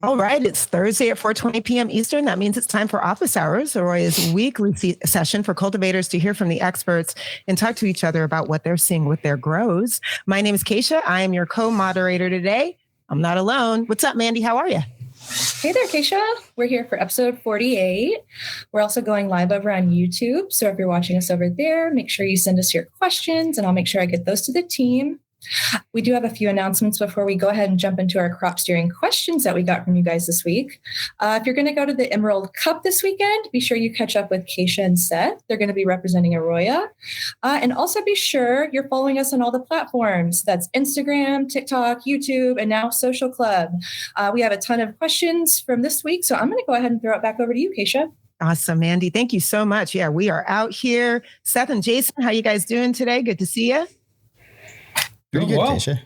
All right, it's Thursday at 4:20 p.m. Eastern. That means it's time for Office Hours, AROYA's weekly session for cultivators to hear from the experts and talk to each other about what they're seeing with their grows. My name is Keisha. I am your co-moderator today. I'm not alone. What's up, Mandy? How are you? Hey there, Keisha. We're here for episode 48. We're also going live over on YouTube. So if you're watching us over there, make sure you send us your questions and I'll make sure I get those to the team. We do have a few announcements before we go ahead and jump into our crop steering questions that we got from you guys this week. If you're going to go to the Emerald Cup this weekend, be sure you catch up with Keisha and Seth. They're going to be representing AROYA. And also be sure you're following us on all the platforms. That's Instagram, TikTok, YouTube, and now Social Club. We have a ton of questions from this week, so I'm going to go ahead and throw it back over to you, Keisha. Awesome, Mandy. Thank you so much. Yeah, we are out here. Seth and Jason, how you guys doing today? Good to see you. Pretty good, well. Keisha.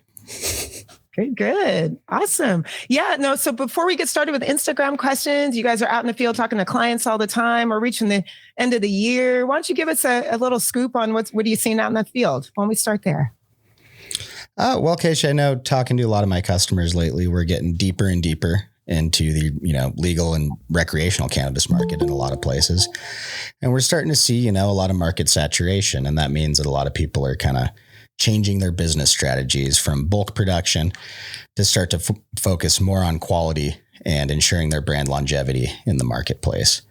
Good. Awesome. Yeah, no. So before we get started with Instagram questions, you guys are out in the field talking to clients all the time. We're reaching the end of the year. Why don't you give us a little scoop on what are you seeing out in the field? Why don't we start there? Well, Keisha, I know talking to a lot of my customers lately, we're getting deeper and deeper into the, legal and recreational cannabis market in a lot of places. And we're starting to see, a lot of market saturation. And that means that a lot of people are kind of changing their business strategies from bulk production to start to focus more on quality and ensuring their brand longevity in the marketplace.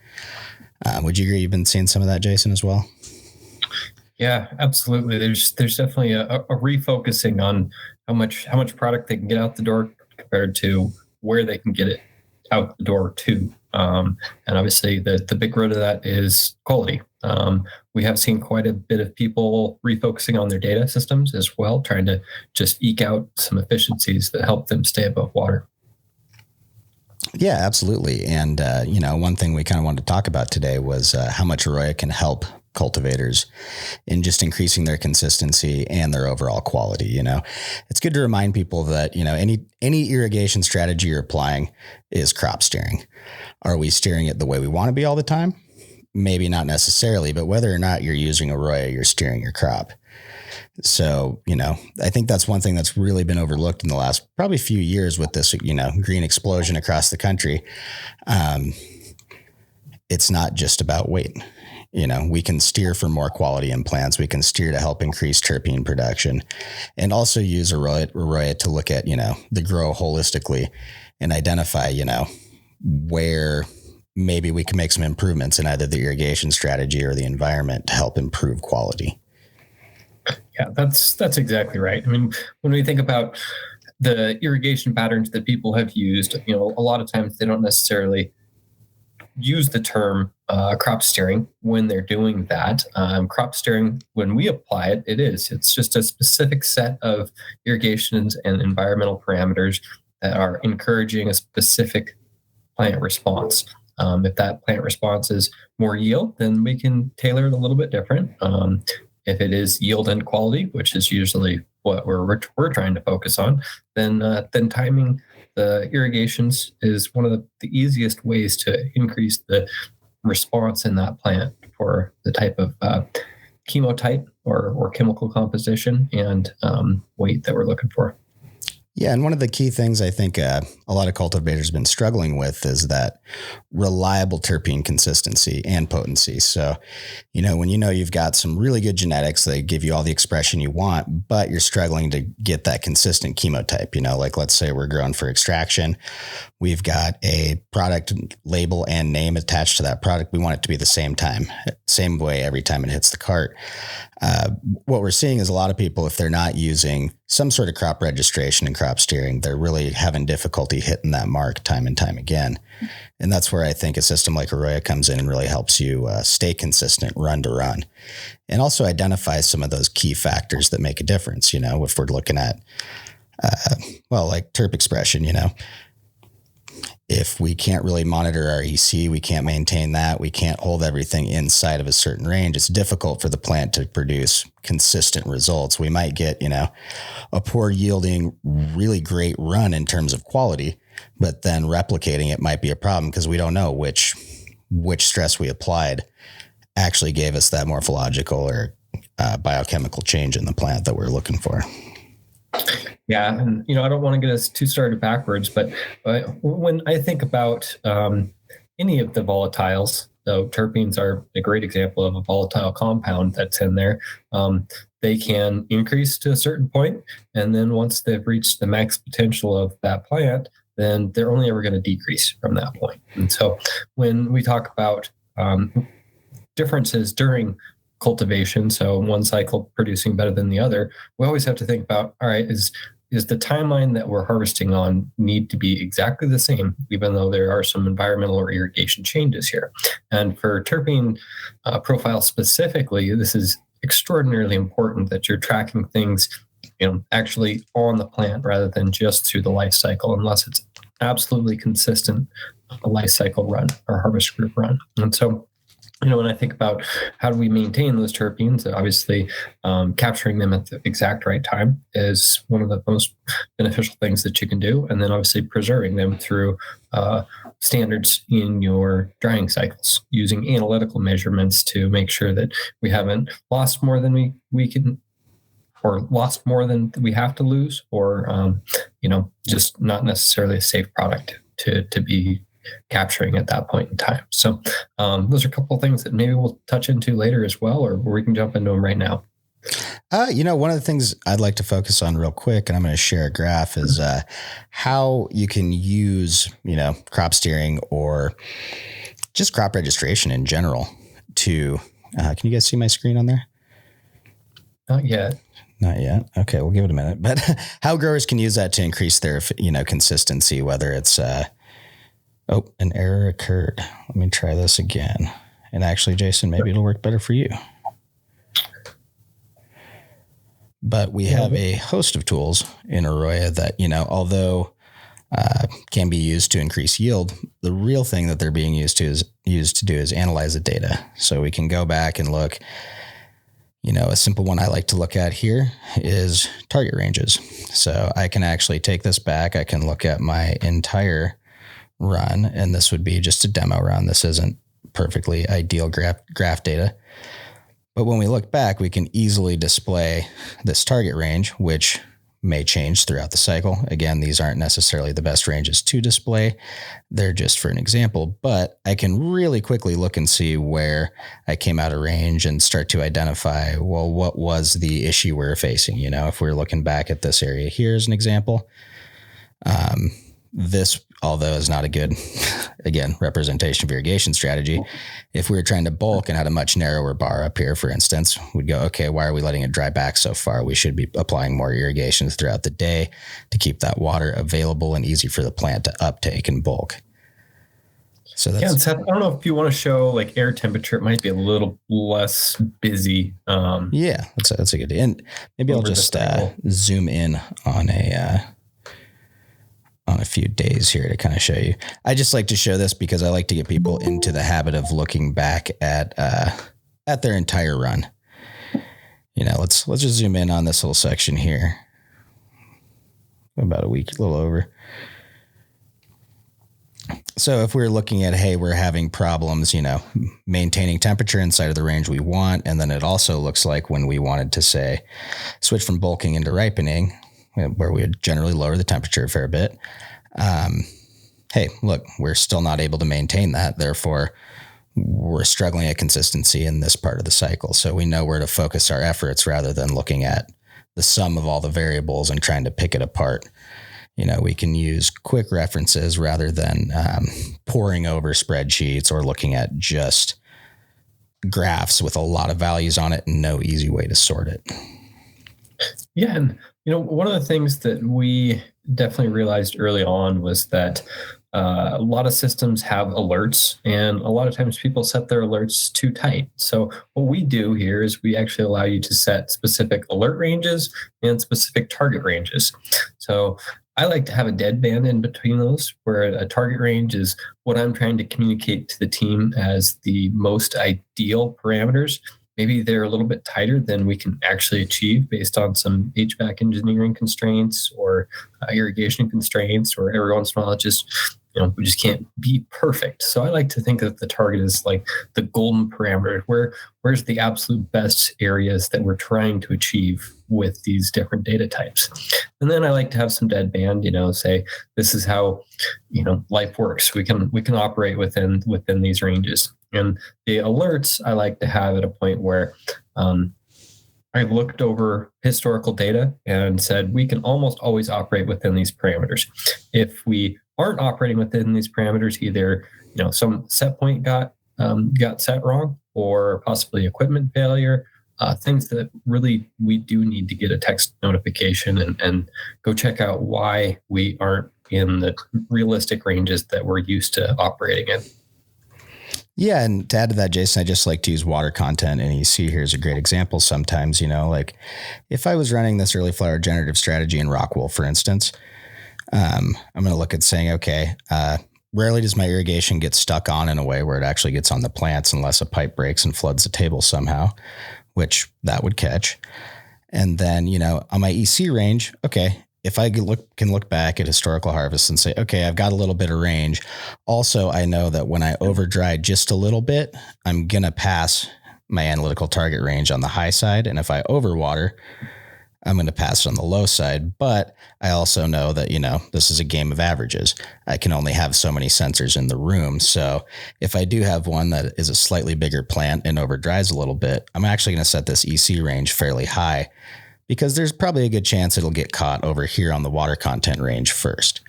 Would you agree you've been seeing some of that, Jason, as well? Yeah, absolutely. There's definitely a refocusing on how much product they can get out the door compared to where they can get it out the door to. And obviously the big road of that is quality. We have seen quite a bit of people refocusing on their data systems as well, trying to just eke out some efficiencies that help them stay above water. Yeah, absolutely. And, one thing we kind of wanted to talk about today was how much AROYA can help cultivators in just increasing their consistency and their overall quality. It's good to remind people that, any irrigation strategy you're applying is crop steering. Are we steering it the way we want to be all the time? Maybe not necessarily, but whether or not you're using AROYA, you're steering your crop. So, I think that's one thing that's really been overlooked in the last probably few years with this, green explosion across the country. It's not just about weight. We can steer for more quality in plants. We can steer to help increase terpene production and also use AROYA to look at, the grow holistically and identify, where maybe we can make some improvements in either the irrigation strategy or the environment to help improve quality. Yeah, that's exactly right. I mean, when we think about the irrigation patterns that people have used, a lot of times they don't necessarily use the term crop steering when they're doing that. Crop steering, when we apply it, it's just a specific set of irrigations and environmental parameters that are encouraging a specific plant response. If that plant response is more yield, then we can tailor it a little bit different. If it is yield and quality, which is usually what we're trying to focus on, then timing the irrigations is one of the easiest ways to increase the response in that plant for the type of chemotype or chemical composition and weight that we're looking for. Yeah, and one of the key things I think a lot of cultivators have been struggling with is that reliable terpene consistency and potency. So, when you've got some really good genetics, they give you all the expression you want, but you're struggling to get that consistent chemotype. Like let's say we're growing for extraction. We've got a product label and name attached to that product. We want it to be the same way every time it hits the cart. What we're seeing is a lot of people, if they're not using some sort of crop registration and crop steering, they're really having difficulty hitting that mark time and time again. And that's where I think a system like AROYA comes in and really helps you stay consistent run to run and also identify some of those key factors that make a difference. If we're looking at, like terp expression, if we can't really monitor our EC, we can't maintain that, we can't hold everything inside of a certain range, it's difficult for the plant to produce consistent results. We might get, a poor yielding, really great run in terms of quality, but then replicating it might be a problem because we don't know which stress we applied actually gave us that morphological or biochemical change in the plant that we're looking for. Yeah, and I don't want to get us too started backwards, but when I think about any of the volatiles, so terpenes are a great example of a volatile compound that's in there. They can increase to a certain point, and then once they've reached the max potential of that plant, then they're only ever going to decrease from that point. And so when we talk about differences during cultivation, so one cycle producing better than the other, we always have to think about, all right, is the timeline that we're harvesting on need to be exactly the same, even though there are some environmental or irrigation changes here. And for terpene profile specifically, this is extraordinarily important that you're tracking things, actually on the plant rather than just through the life cycle, unless it's absolutely consistent a life cycle run or harvest group run. And so, when I think about how do we maintain those terpenes, obviously capturing them at the exact right time is one of the most beneficial things that you can do. And then obviously preserving them through standards in your drying cycles, using analytical measurements to make sure that we haven't lost more than we can, or lost more than we have to lose, or, just not necessarily a safe product to be capturing at that point in time. So those are a couple of things that maybe we'll touch into later as well, or we can jump into them right now. One of the things I'd like to focus on real quick, and I'm going to share a graph, is how you can use, crop steering or just crop registration in general to, can you guys see my screen on there? Not yet. Not yet. Okay. We'll give it a minute, but how growers can use that to increase their, consistency, whether it's, an error occurred. Let me try this again. And actually, Jason, maybe it'll work better for you. But we have a host of tools in AROYA that, although can be used to increase yield, the real thing that they're being used to do is analyze the data. So we can go back and look. A simple one I like to look at here is target ranges. So I can actually take this back. I can look at my entire run, and this would be just a demo run. This isn't perfectly ideal graph data. But when we look back, we can easily display this target range, which may change throughout the cycle. Again, these aren't necessarily the best ranges to display. They're just for an example, but I can really quickly look and see where I came out of range and start to identify, well, what was the issue we're facing? If we're looking back at this area here as an example, this, although is not a good, again, representation of irrigation strategy. If we were trying to bulk and had a much narrower bar up here, for instance, we'd go, okay, why are we letting it dry back so far? We should be applying more irrigation throughout the day to keep that water available and easy for the plant to uptake and bulk. So that's, and Seth, I don't know if you want to show like air temperature. It might be a little less busy. Yeah, that's a good idea. And maybe I'll just zoom in on a few days here to kind of show you. I just like to show this because I like to get people into the habit of looking back at their entire run. Let's just zoom in on this little section here. About a week, a little over. So if we're looking at, hey, we're having problems, maintaining temperature inside of the range we want. And then it also looks like when we wanted to say, switch from bulking into ripening, where we would generally lower the temperature a fair bit. Hey, look, we're still not able to maintain that. Therefore, we're struggling at consistency in this part of the cycle. So we know where to focus our efforts rather than looking at the sum of all the variables and trying to pick it apart. We can use quick references rather than poring over spreadsheets or looking at just graphs with a lot of values on it and no easy way to sort it. Yeah. And, one of the things that we definitely realized early on was that a lot of systems have alerts, and a lot of times people set their alerts too tight. So what we do here is we actually allow you to set specific alert ranges and specific target ranges. So I like to have a dead band in between those, where a target range is what I'm trying to communicate to the team as the most ideal parameters. Maybe they're a little bit tighter than we can actually achieve based on some HVAC engineering constraints or irrigation constraints, or every once in a while it just we just can't be perfect. So I like to think of the target as like the golden parameter, where's the absolute best areas that we're trying to achieve with these different data types. And then I like to have some deadband, say this is how, life works. We can operate within these ranges. And the alerts I like to have at a point where I looked over historical data and said we can almost always operate within these parameters. If we aren't operating within these parameters, either some set point got set wrong, or possibly equipment failure, things that really we do need to get a text notification and go check out why we aren't in the realistic ranges that we're used to operating in. Yeah. And to add to that, Jason, I just like to use water content. And you see here's a great example sometimes, like if I was running this early flower generative strategy in Rockwool, for instance, I'm going to look at saying, okay, rarely does my irrigation get stuck on in a way where it actually gets on the plants unless a pipe breaks and floods the table somehow, which that would catch. And then, on my EC range, okay, if I can look back at historical harvests and say, okay, I've got a little bit of range. Also, I know that when I over dry just a little bit, I'm going to pass my analytical target range on the high side. And if I overwater, I'm going to pass it on the low side. But I also know that, this is a game of averages. I can only have so many sensors in the room. So if I do have one that is a slightly bigger plant and over dries a little bit, I'm actually going to set this EC range fairly high, because there's probably a good chance it'll get caught over here on the water content range first.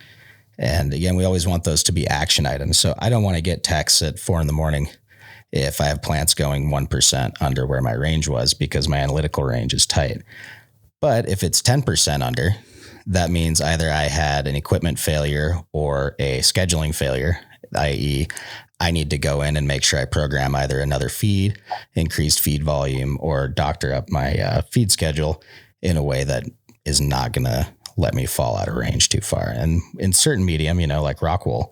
And again, we always want those to be action items. So I don't want to get texts at 4 a.m. if I have plants going 1% under where my range was, because my analytical range is tight. But if it's 10% under, that means either I had an equipment failure or a scheduling failure, i.e., I need to go in and make sure I program either another feed, increased feed volume, or doctor up my feed schedule in a way that is not going to let me fall out of range too far. And in certain medium, like Rockwool,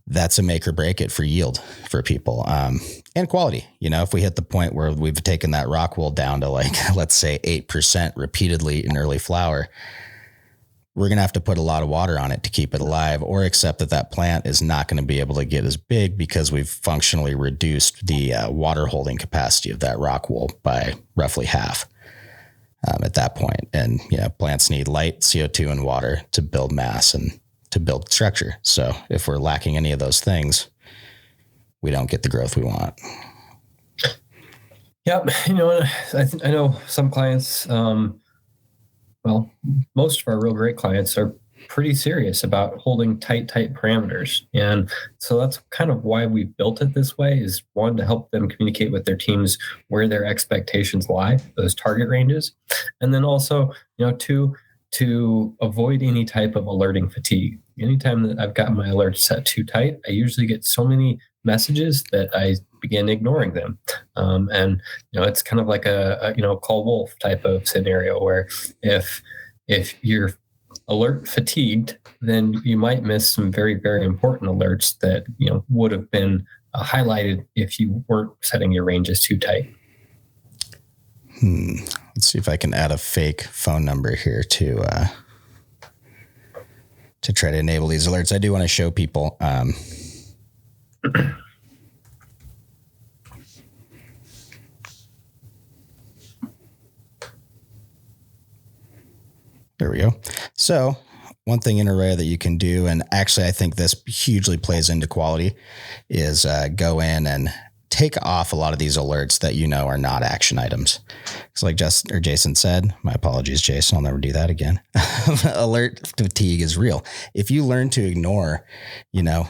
that's a make or break it for yield for people, and quality. If we hit the point where we've taken that Rockwool down to let's say 8% repeatedly in early flower, we're going to have to put a lot of water on it to keep it alive, or accept that plant is not going to be able to get as big because we've functionally reduced the water holding capacity of that Rockwool by roughly half at that point. And, plants need light, CO2, and water to build mass and to build structure. So if we're lacking any of those things, we don't get the growth we want. Yep. I know some clients, most of our real great clients are pretty serious about holding tight parameters. And so that's kind of why we built it this way, is one, to help them communicate with their teams where their expectations lie, those target ranges. And then also, two, to avoid any type of alerting fatigue. Anytime that I've got my alerts set too tight, I usually get so many messages that I begin ignoring them. And it's kind of like a call wolf type of scenario, where if you're alert fatigued, then you might miss some very, very important alerts that would have been highlighted if you weren't setting your ranges too tight. Let's see if I can add a fake phone number here to try to enable these alerts. I do want to show people. There we go. So one thing in AROYA that you can do, and actually I think this hugely plays into quality, is go in and take off a lot of these alerts that are not action items. It's like Jason said, my apologies, Jason, I'll never do that again. Alert fatigue is real. If you learn to ignore,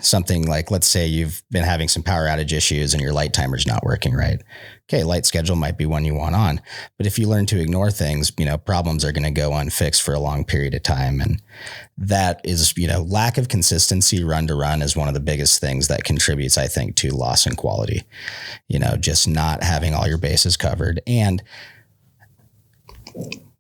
something like, let's say you've been having some power outage issues and your light timer's not working right. Okay, light schedule might be one you want on. But if you learn to ignore things, problems are going to go unfixed for a long period of time. And that is, lack of consistency run to run is one of the biggest things that contributes, I think, to loss in quality. Just not having all your bases covered and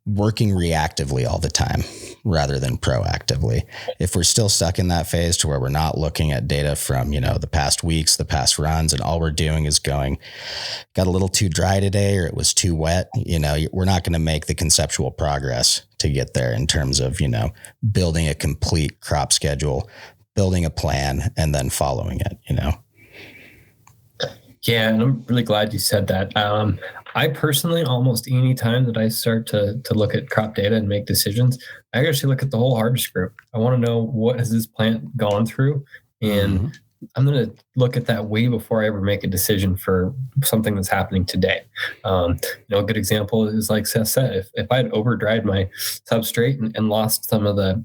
working reactively all the time rather than proactively. If we're still stuck in that phase to where we're not looking at data from, the past weeks, the past runs, and all we're doing is going, got a little too dry today, or it was too wet, we're not going to make the conceptual progress to get there in terms of, building a complete crop schedule, building a plan and then following it, Yeah, and I'm really glad you said that. I personally, almost any time that I start to look at crop data and make decisions, I actually look at the whole harvest group. I want to know what has this plant gone through, and I'm going to look at that way before I ever make a decision for something that's happening today. A good example is like Seth said, if I had over dried my substrate and lost some of the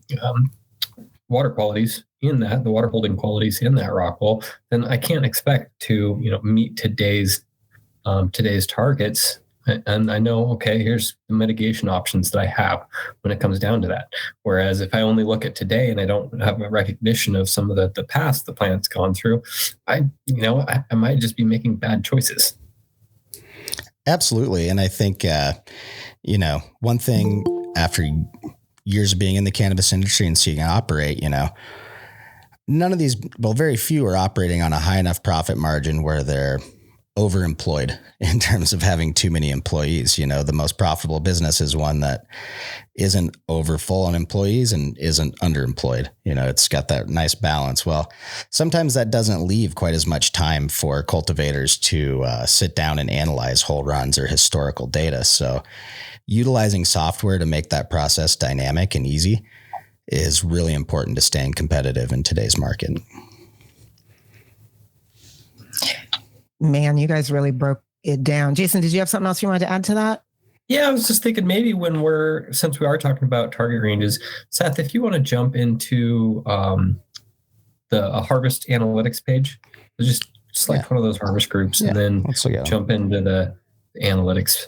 water qualities in that, the water holding qualities in that rock wool, then I can't expect to, meet today's targets. And I know, okay, here's the mitigation options that I have when it comes down to that. Whereas if I only look at today and I don't have a recognition of some of the past the plant's gone through, I might just be making bad choices. Absolutely. And I think, one thing after years of being in the cannabis industry and seeing it operate, none of these, very few are operating on a high enough profit margin where they're overemployed in terms of having too many employees. The most profitable business is one that isn't over full on employees and isn't underemployed. It's got that nice balance. Well, sometimes that doesn't leave quite as much time for cultivators to sit down and analyze whole runs or historical data. So utilizing software to make that process dynamic and easy is really important to staying competitive in today's market. Man, you guys really broke it down. Jason, did you have something else you wanted to add to that? Yeah, I was just thinking maybe since we are talking about target ranges, Seth, if you want to jump into the harvest analytics page, just select one of those harvest groups and then jump into the analytics.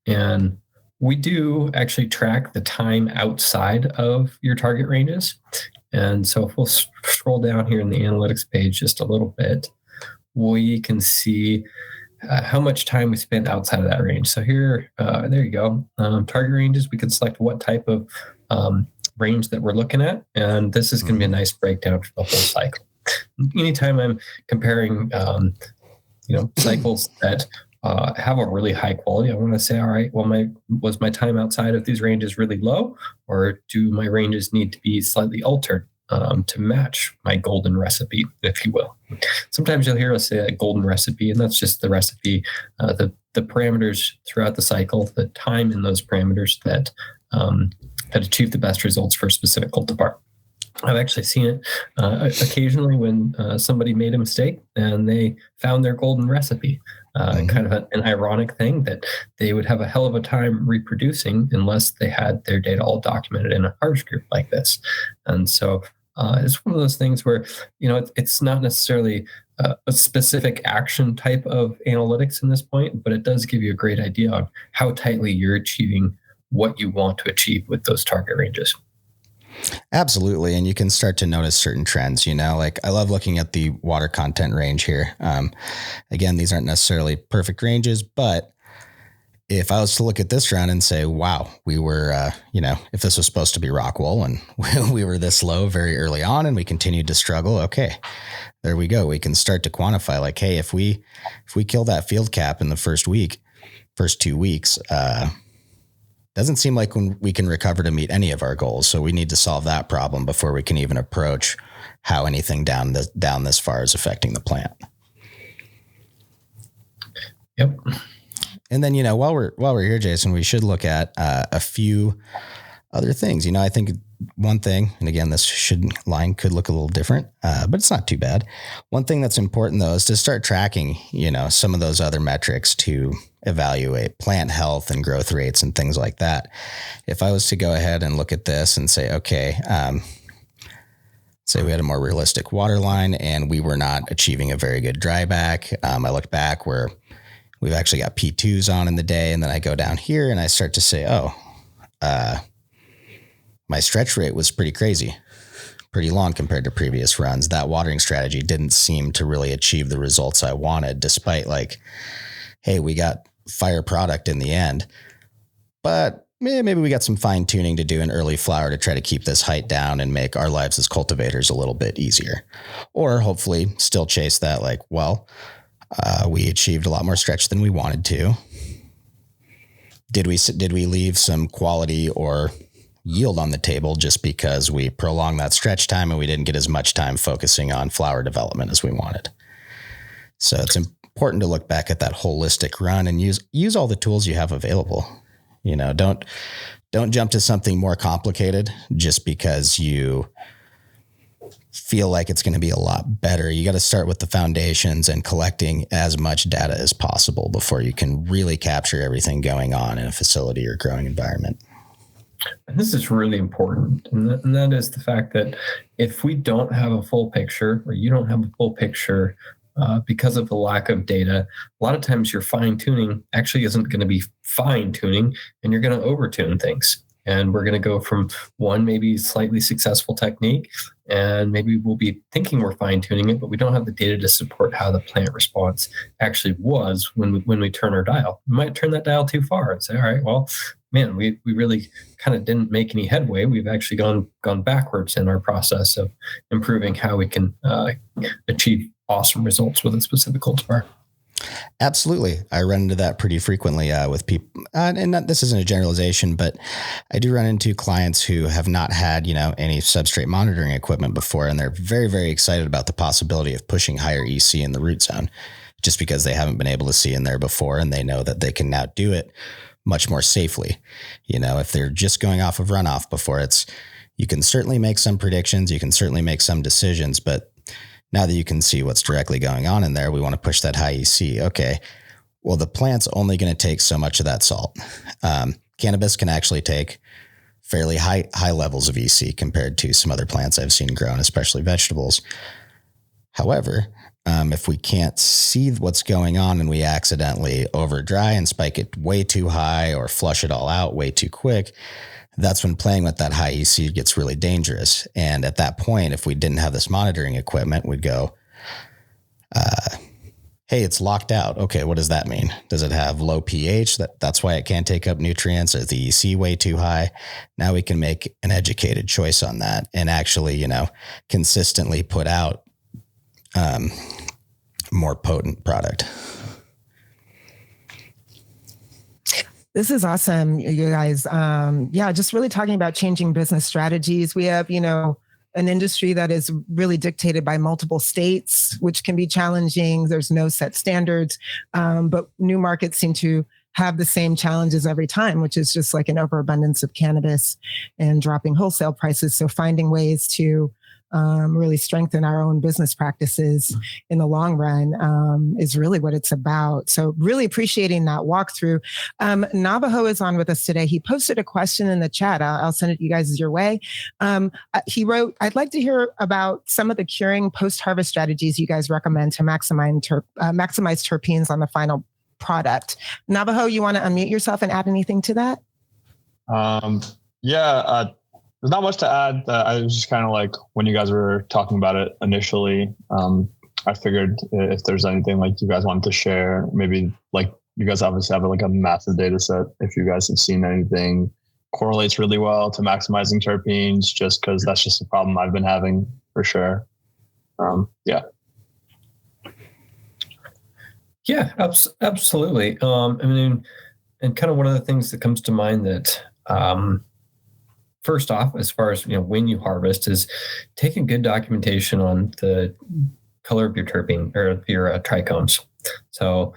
And we do actually track the time outside of your target ranges. And so if we'll scroll down here in the analytics page just a little bit, we can see how much time we spent outside of that range. So here, there you go. Target ranges, we can select what type of range that we're looking at. And this is going to be a nice breakdown for the whole cycle. Anytime I'm comparing, cycles that have a really high quality, I want to say, all right, well, was my time outside of these ranges really low, or do my ranges need to be slightly altered to match my golden recipe, if you will? Sometimes you'll hear us say a golden recipe, and that's just the recipe, the parameters throughout the cycle, the time in those parameters that achieve the best results for a specific cultivar. I've actually seen it occasionally when somebody made a mistake and they found their golden recipe. Kind of an ironic thing that they would have a hell of a time reproducing unless they had their data all documented in a harvest group like this. And so it's one of those things where, it's not necessarily a specific action type of analytics in this point, but it does give you a great idea on how tightly you're achieving what you want to achieve with those target ranges. Absolutely. And you can start to notice certain trends, like I love looking at the water content range here. Again, these aren't necessarily perfect ranges, but if I was to look at this run and say, wow, we were, if this was supposed to be rock wool and we were this low very early on and we continued to struggle. Okay, there we go. We can start to quantify like, hey, if we kill that field cap in the first 2 weeks, doesn't seem like we can recover to meet any of our goals. So we need to solve that problem before we can even approach how anything down this far is affecting the plant. Yep. And then, while we're here, Jason, we should look at a few other things. I think one thing, and again, this line could look a little different, but it's not too bad. One thing that's important though is to start tracking, some of those other metrics to evaluate plant health and growth rates and things like that. If I was to go ahead and look at this and say, okay, say we had a more realistic water line and we were not achieving a very good dry back. I look back where we've actually got P2s on in the day. And then I go down here and I start to say, my stretch rate was pretty crazy, pretty long compared to previous runs. That watering strategy didn't seem to really achieve the results I wanted, despite hey, we got fire product in the end, but maybe we got some fine tuning to do in early flower to try to keep this height down and make our lives as cultivators a little bit easier, or hopefully still chase that. We achieved a lot more stretch than we wanted to. Did we leave some quality or yield on the table just because we prolonged that stretch time and we didn't get as much time focusing on flower development as we wanted. So it's important to look back at that holistic run and use all the tools you have available. Don't jump to something more complicated just because you feel like it's going to be a lot better. You got to start with the foundations and collecting as much data as possible before you can really capture everything going on in a facility or growing environment. And this is really important. And that is the fact that if we don't have a full picture, or you don't have a full picture because of the lack of data, a lot of times your fine tuning actually isn't going to be fine tuning, and you're going to over tune things. And we're going to go from one maybe slightly successful technique, and maybe we'll be thinking we're fine tuning it, but we don't have the data to support how the plant response actually was when we turn our dial. We might turn that dial too far and say, all right, well, man, we really kind of didn't make any headway. We've actually gone backwards in our process of improving how we can achieve awesome results with a specific cultivar. Absolutely. I run into that pretty frequently with people. And this isn't a generalization, but I do run into clients who have not had, any substrate monitoring equipment before. And they're very, very excited about the possibility of pushing higher EC in the root zone just because they haven't been able to see in there before. And they know that they can now do it much more safely. If they're just going off of runoff before, you can certainly make some predictions. You can certainly make some decisions, but now that you can see what's directly going on in there, we want to push that high EC. Okay, well, the plant's only going to take so much of that salt. Cannabis can actually take fairly high levels of EC compared to some other plants I've seen grown, especially vegetables. However, if we can't see what's going on and we accidentally over dry and spike it way too high or flush it all out way too quick, that's when playing with that high EC gets really dangerous. And at that point, if we didn't have this monitoring equipment, we'd go, hey, it's locked out. Okay, what does that mean? Does it have low pH? That's why it can't take up nutrients? Is the EC way too high? Now we can make an educated choice on that and actually, consistently put out more potent product. This is awesome, you guys. Just really talking about changing business strategies. We have, an industry that is really dictated by multiple states, which can be challenging. There's no set standards, but new markets seem to have the same challenges every time, which is just like an overabundance of cannabis and dropping wholesale prices. So finding ways to really strengthen our own business practices in the long run is really what it's about. So really appreciating that walkthrough. Navajo is on with us today. He posted a question in the chat. I'll send it you guys your way. He wrote, I'd like to hear about some of the curing post-harvest strategies you guys recommend to maximize terpenes on the final product. Navajo, you want to unmute yourself and add anything to that? There's not much to add. I was just kind of like, when you guys were talking about it initially, I figured if there's anything like you guys wanted to share, maybe like you guys obviously have like a massive data set. If you guys have seen anything correlates really well to maximizing terpenes, just because that's just a problem I've been having for sure. Yeah, absolutely. And kind of one of the things that comes to mind that, first off, as far as when you harvest, is taking good documentation on the color of your terpene or your trichomes. So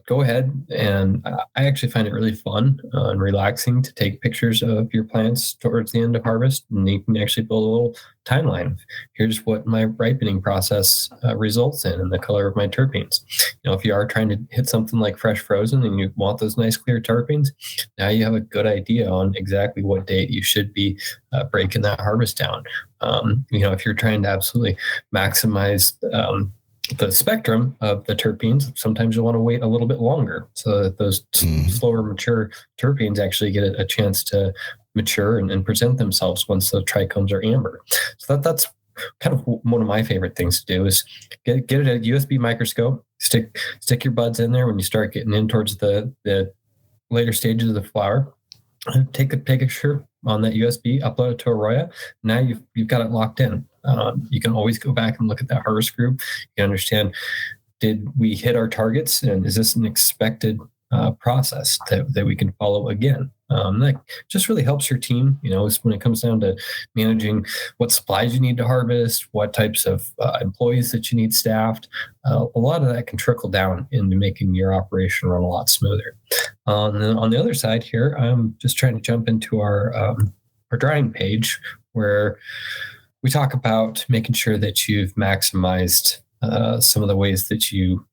go ahead, and I actually find it really fun and relaxing to take pictures of your plants towards the end of harvest, and you can actually build a little timeline. Here's what my ripening process results in, and the color of my terpenes. If you are trying to hit something like fresh frozen and you want those nice clear terpenes, now you have a good idea on exactly what date you should be breaking that harvest down. If you're trying to absolutely maximize the spectrum of the terpenes, sometimes you'll want to wait a little bit longer so that those slower mature terpenes actually get a chance to mature and present themselves once the trichomes are amber. So that's kind of one of my favorite things to do is get it at a USB microscope, stick your buds in there when you start getting in towards the later stages of the flower. Take a picture on that USB, upload it to AROYA. Now you've got it locked in. You can always go back and look at that harvest group. You can understand, did we hit our targets, and is this an expected process that we can follow again? That just really helps your team, when it comes down to managing what supplies you need to harvest, what types of employees that you need staffed. A lot of that can trickle down into making your operation run a lot smoother. And then on the other side here, I'm just trying to jump into our drying page, where we talk about making sure that you've maximized some of the ways that you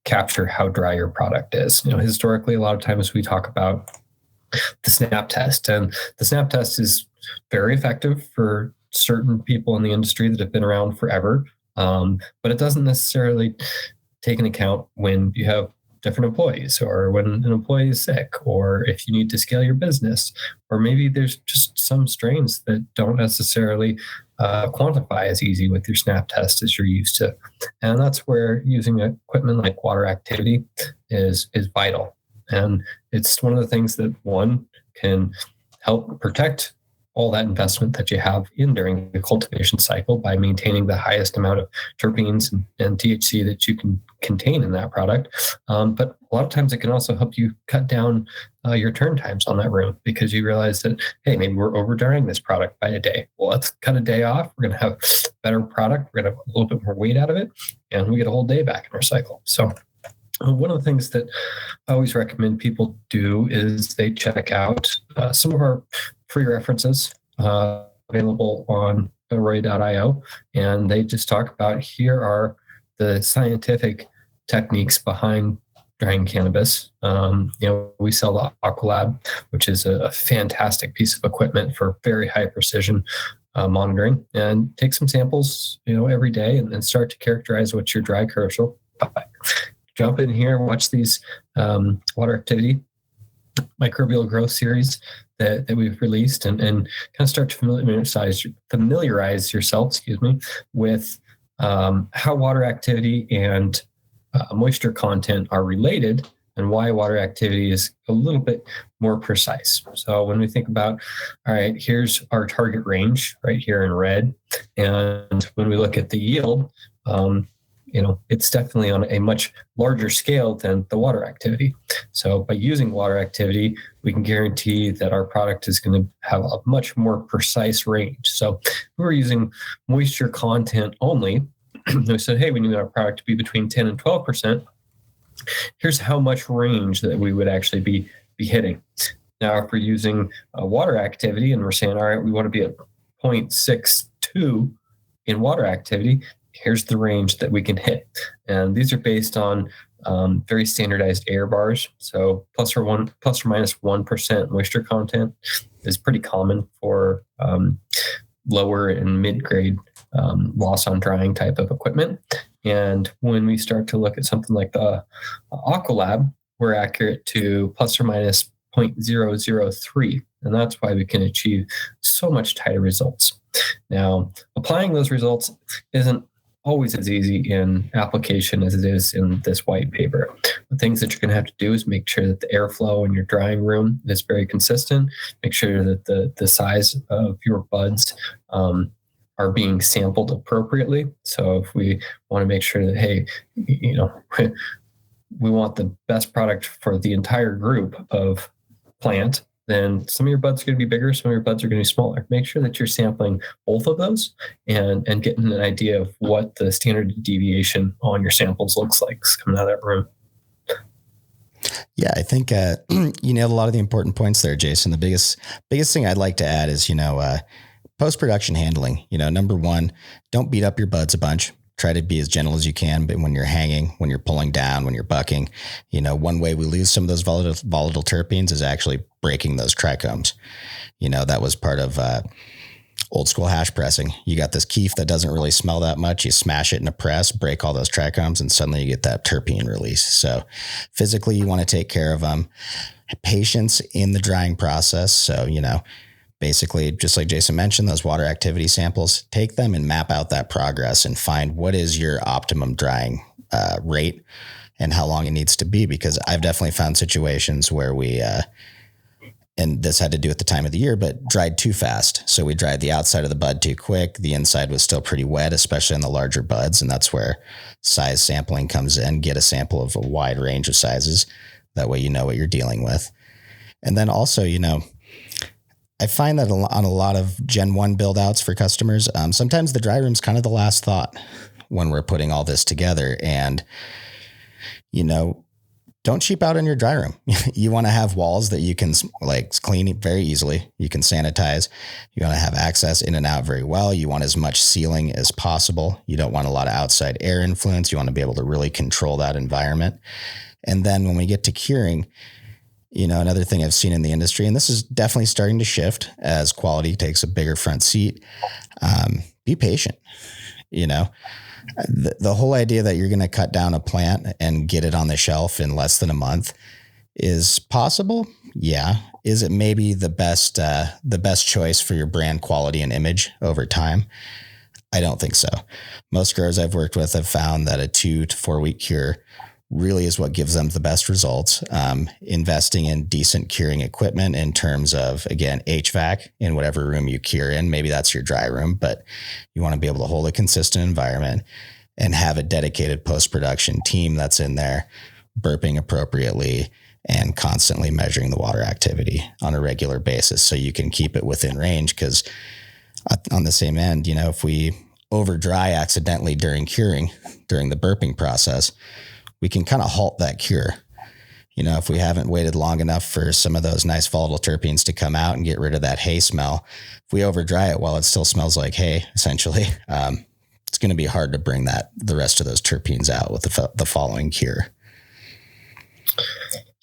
capture how dry your product is. Historically, a lot of times we talk about the snap test, and the snap test is very effective for certain people in the industry that have been around forever. But it doesn't necessarily take into account when you have different employees, or when an employee is sick, or if you need to scale your business, or maybe there's just some strains that don't necessarily quantify as easy with your snap test as you're used to. And that's where using equipment like water activity is vital. And it's one of the things that, one, can help protect all that investment that you have in during the cultivation cycle by maintaining the highest amount of terpenes and THC that you can contain in that product. But a lot of times it can also help you cut down your turn times on that room, because you realize that, hey, maybe we're over drying this product by a day. Well, let's cut a day off. We're going to have better product. We're going to have a little bit more weight out of it, and we get a whole day back in our cycle. So one of the things that I always recommend people do is they check out some of our free references available on AROYA.io, and they just talk about, here are the scientific techniques behind drying cannabis. We sell the Aqualab, which is a fantastic piece of equipment for very high precision monitoring, and take some samples, every day, and start to characterize what your dry curve will look like. Jump in here and watch these water activity microbial growth series that we've released, and kind of start to familiarize yourself, with how water activity and moisture content are related, and why water activity is a little bit more precise. So when we think about, all right, here's our target range right here in red, and when we look at the yield, it's definitely on a much larger scale than the water activity. So by using water activity, we can guarantee that our product is going to have a much more precise range. So if we're using moisture content only, we said, hey, we need our product to be between 10 and 12%. Here's how much range that we would actually be hitting. Now, if we're using water activity and we're saying, all right, we want to be at 0.62 in water activity, here's the range that we can hit. And these are based on very standardized error bars. So plus or minus 1% moisture content is pretty common for lower and mid-grade loss on drying type of equipment. And when we start to look at something like the Aqualab, we're accurate to plus or minus 0.003. And that's why we can achieve so much tighter results. Now, applying those results isn't always as easy in application as it is in this white paper. The things that you're going to have to do is make sure that the airflow in your drying room is very consistent. Make sure that the size of your buds are being sampled appropriately. So if we want to make sure that, hey, we want the best product for the entire group of plant, then some of your buds are going to be bigger, some of your buds are going to be smaller. Make sure that you're sampling both of those and getting an idea of what the standard deviation on your samples looks like coming out of that room. Yeah, I think you nailed a lot of the important points there, Jason. The biggest thing I'd like to add is, post-production handling. Number one, don't beat up your buds a bunch. Try to be as gentle as you can, but when you're hanging, when you're pulling down, when you're bucking, one way we lose some of those volatile terpenes is actually breaking those trichomes. That was part of old school hash pressing. You got this keef that doesn't really smell that much. You smash it in a press, break all those trichomes, and suddenly you get that terpene release. So physically, you want to take care of them. Patience in the drying process. So, basically, just like Jason mentioned, those water activity samples, take them and map out that progress and find what is your optimum drying rate and how long it needs to be. Because I've definitely found situations where we, and this had to do with the time of the year, but dried too fast. So we dried the outside of the bud too quick. The inside was still pretty wet, especially on the larger buds. And that's where size sampling comes in. Get a sample of a wide range of sizes. That way you know what you're dealing with. And then also, I find that on a lot of Gen 1 build outs for customers, sometimes the dry room's kind of the last thought when we're putting all this together. And, don't cheap out on your dry room. You want to have walls that you can clean very easily. You can sanitize. You want to have access in and out very well. You want as much sealing as possible. You don't want a lot of outside air influence. You want to be able to really control that environment. And then when we get to curing, another thing I've seen in the industry, and this is definitely starting to shift as quality takes a bigger front seat, be patient. The whole idea that you're going to cut down a plant and get it on the shelf in less than a month is possible. Yeah. Is it maybe the best choice for your brand quality and image over time? I don't think so. Most growers I've worked with have found that a 2 to 4 week cure really is what gives them the best results. Investing in decent curing equipment in terms of, again, HVAC in whatever room you cure in. Maybe that's your dry room, but you want to be able to hold a consistent environment and have a dedicated post-production team that's in there burping appropriately and constantly measuring the water activity on a regular basis so you can keep it within range. Because on the same end, if we over dry accidentally during curing, during the burping process, we can kind of halt that cure. If we haven't waited long enough for some of those nice volatile terpenes to come out and get rid of that hay smell, if we over dry it while it still smells like hay, essentially, it's going to be hard to bring the rest of those terpenes out with the following cure.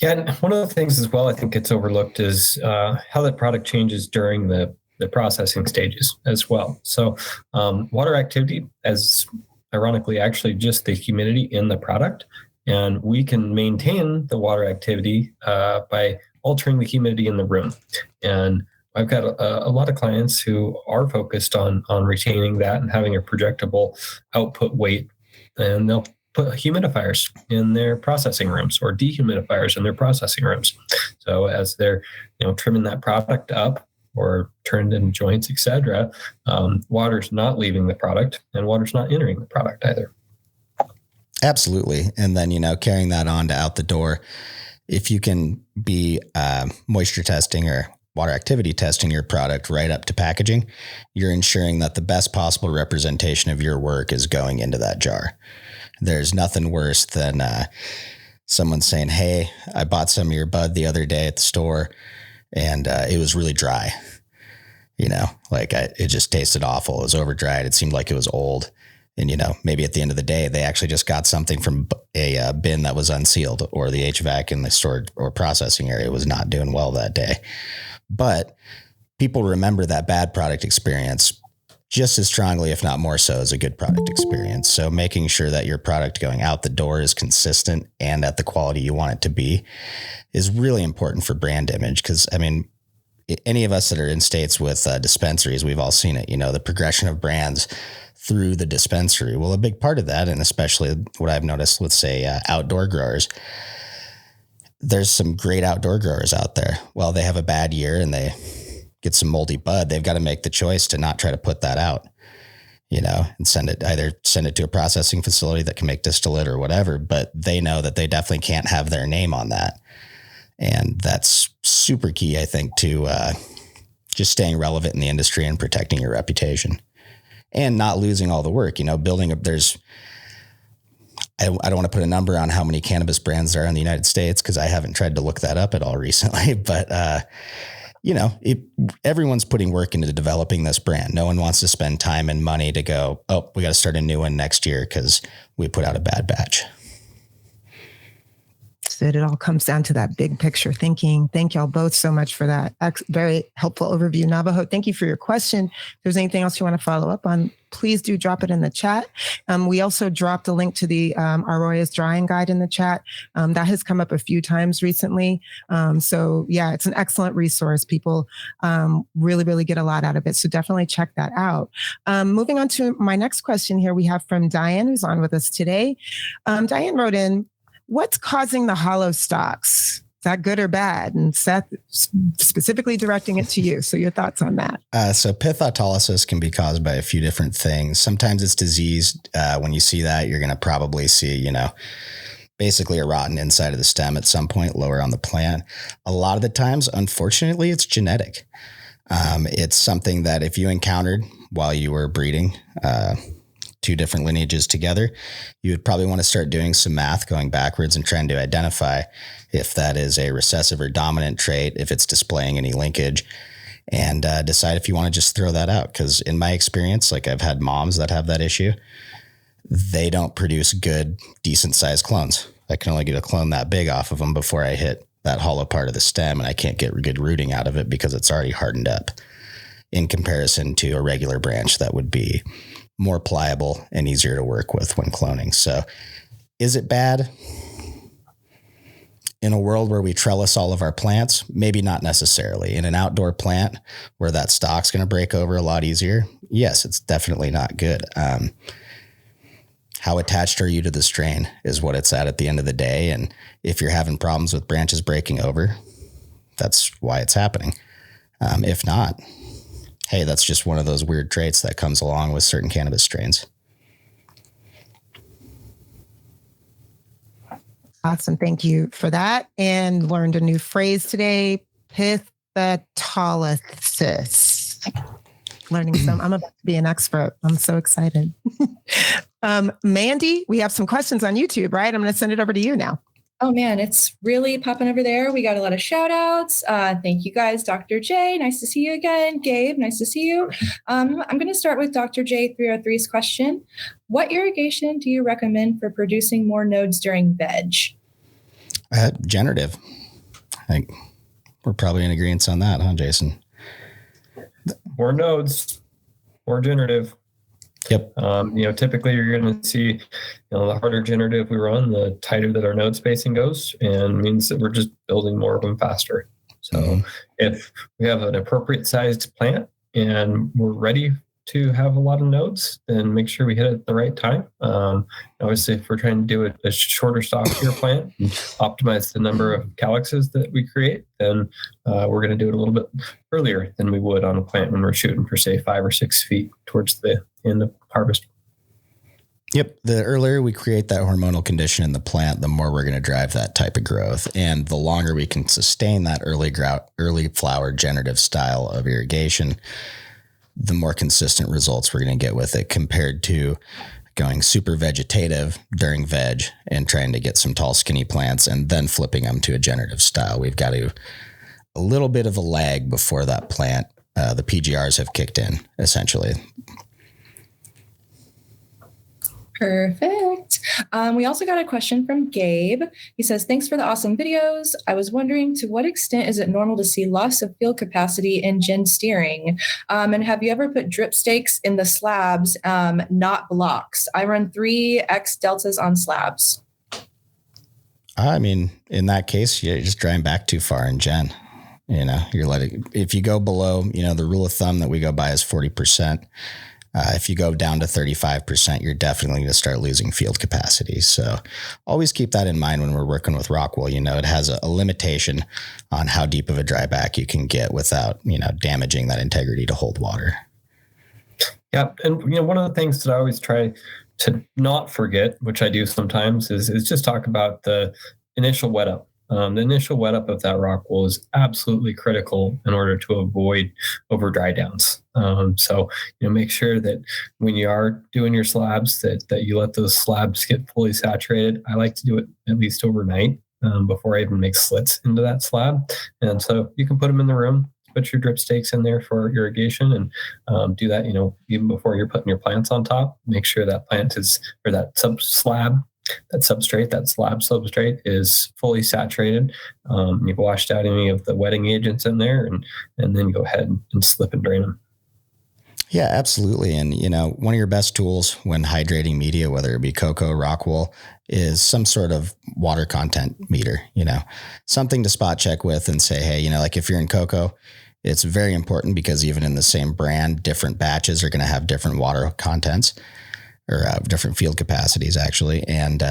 Yeah, and one of the things as well I think gets overlooked is how the product changes during the processing stages as well. So water activity, as ironically actually just the humidity in the product, and we can maintain the water activity by altering the humidity in the room. And I've got a lot of clients who are focused on retaining that and having a projectable output weight, and they'll put humidifiers in their processing rooms or dehumidifiers in their processing rooms. So as they're trimming that product up or turned in joints, etc., water's not leaving the product and water's not entering the product either. Absolutely. And then, carrying that on to out the door, if you can be moisture testing or water activity testing your product right up to packaging, you're ensuring that the best possible representation of your work is going into that jar. There's nothing worse than someone saying, "Hey, I bought some of your bud the other day at the store and it was really dry." It just tasted awful. It was over dried. It seemed like it was old. And, maybe at the end of the day, they actually just got something from a bin that was unsealed, or the HVAC in the storage or processing area was not doing well that day. But people remember that bad product experience just as strongly, if not more so, as a good product experience. So making sure that your product going out the door is consistent and at the quality you want it to be is really important for brand image. Because, any of us that are in states with dispensaries, we've all seen it, the progression of brands through the dispensary. Well, a big part of that, and especially what I've noticed with, say, outdoor growers, there's some great outdoor growers out there. Well, they have a bad year and they get some moldy bud. They've got to make the choice to not try to put that out, and send it to a processing facility that can make distillate or whatever, but they know that they definitely can't have their name on that. And that's super key, I think, to just staying relevant in the industry and protecting your reputation and not losing all the work, building up. I don't want to put a number on how many cannabis brands there are in the United States, because I haven't tried to look that up at all recently, but everyone's putting work into developing this brand. No one wants to spend time and money to go, oh, we got to start a new one next year because we put out a bad batch. So it all comes down to that big picture thinking. Thank y'all both so much for that very helpful overview. Navajo, thank you for your question. If there's anything else you want to follow up on, please do drop it in the chat. We also dropped a link to the AROYA's drying guide in the chat. That has come up a few times recently. So yeah, it's an excellent resource. People really, really get a lot out of it. So definitely check that out. Moving on to my next question here, we have from Diane, who's on with us today. Diane wrote in, what's causing the hollow stalks? Is that good or bad? And Seth, specifically directing it to you. So your thoughts on that? So pith autolysis can be caused by a few different things. Sometimes it's disease. When you see that, you're going to probably see, basically a rotten inside of the stem at some point lower on the plant. A lot of the times, unfortunately, it's genetic. It's something that if you encountered while you were breeding two different lineages together, you would probably want to start doing some math going backwards and trying to identify if that is a recessive or dominant trait, if it's displaying any linkage, and decide if you want to just throw that out. Because in my experience, like I've had moms that have that issue. They don't produce good, decent sized clones. I can only get a clone that big off of them before I hit that hollow part of the stem, and I can't get good rooting out of it because it's already hardened up in comparison to a regular branch that would be more pliable and easier to work with when cloning. So is it bad? In a world where we trellis all of our plants, maybe not necessarily. In an outdoor plant where that stalk's going to break over a lot easier, yes, it's definitely not good. How attached are you to the strain is what it's at the end of the day. And if you're having problems with branches breaking over, that's why it's happening. If not, hey, that's just one of those weird traits that comes along with certain cannabis strains. Awesome. Thank you for that. And learned a new phrase today, pithatolysis. Learning some. I'm about to be an expert. I'm so excited. Mandy, we have some questions on YouTube, right? I'm going to send it over to you now. Oh man, it's really popping over there. We got a lot of shout outs. Thank you guys. Dr. J, nice to see you again. Gabe, nice to see you. I'm going to start with Dr. J303's question. What irrigation do you recommend for producing more nodes during veg? Generative. I think we're probably in agreement on that, huh, Jason? More nodes, more generative. Yep. Typically you're going to see, the harder generative we run, the tighter that our node spacing goes, and means that we're just building more of them faster. So if we have an appropriate sized plant and we're ready to have a lot of nodes, then make sure we hit it at the right time. Obviously, if we're trying to do a shorter stalkier plant, optimize the number of calyxes that we create, then we're going to do it a little bit earlier than we would on a plant when we're shooting for, say, 5 or 6 feet towards the end of harvest. Yep. The earlier we create that hormonal condition in the plant, the more we're going to drive that type of growth. And the longer we can sustain that early flower generative style of irrigation, the more consistent results we're going to get with it compared to going super vegetative during veg and trying to get some tall, skinny plants and then flipping them to a generative style. We've got a little bit of a lag before that plant, the PGRs have kicked in, essentially. Perfect. We also got a question from Gabe. He says, thanks for the awesome videos. I was wondering, to what extent is it normal to see loss of field capacity in gen steering? And have you ever put drip stakes in the slabs, not blocks? I run 3x deltas on slabs. I mean, in that case, you're just driving back too far in gen. You're if you go below, the rule of thumb that we go by is 40%. If you go down to 35%, you're definitely going to start losing field capacity. So always keep that in mind when we're working with rock wool. It has a limitation on how deep of a dry back you can get without, damaging that integrity to hold water. Yeah. And, one of the things that I always try to not forget, which I do sometimes, is just talk about the initial wet up. The initial wet up of that rock wool is absolutely critical in order to avoid over dry downs. So, make sure that when you are doing your slabs that you let those slabs get fully saturated. I like to do it at least overnight before I even make slits into that slab. And so you can put them in the room, put your drip stakes in there for irrigation, and do that, even before you're putting your plants on top. Make sure that plant is, or that slab substrate is fully saturated. You've washed out any of the wetting agents in there, and then go ahead and slip and drain them. Yeah, absolutely. And, one of your best tools when hydrating media, whether it be cocoa, rock wool, is some sort of water content meter, something to spot check with and say, hey, like if you're in cocoa, it's very important because even in the same brand, different batches are going to have different water contents. Or different field capacities, actually. And,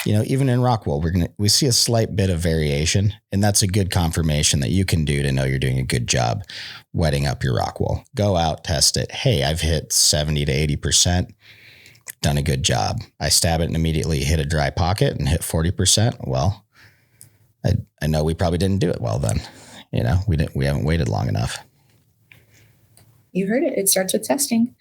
even in rock wool, we see a slight bit of variation, and that's a good confirmation that you can do to know you're doing a good job wetting up your rock wool. Go out, test it. Hey, I've hit 70 to 80%. done a good job. I stab it and immediately hit a dry pocket and hit 40%. Well, I know we probably didn't do it well then. We haven't waited long enough. You heard it. It starts with testing.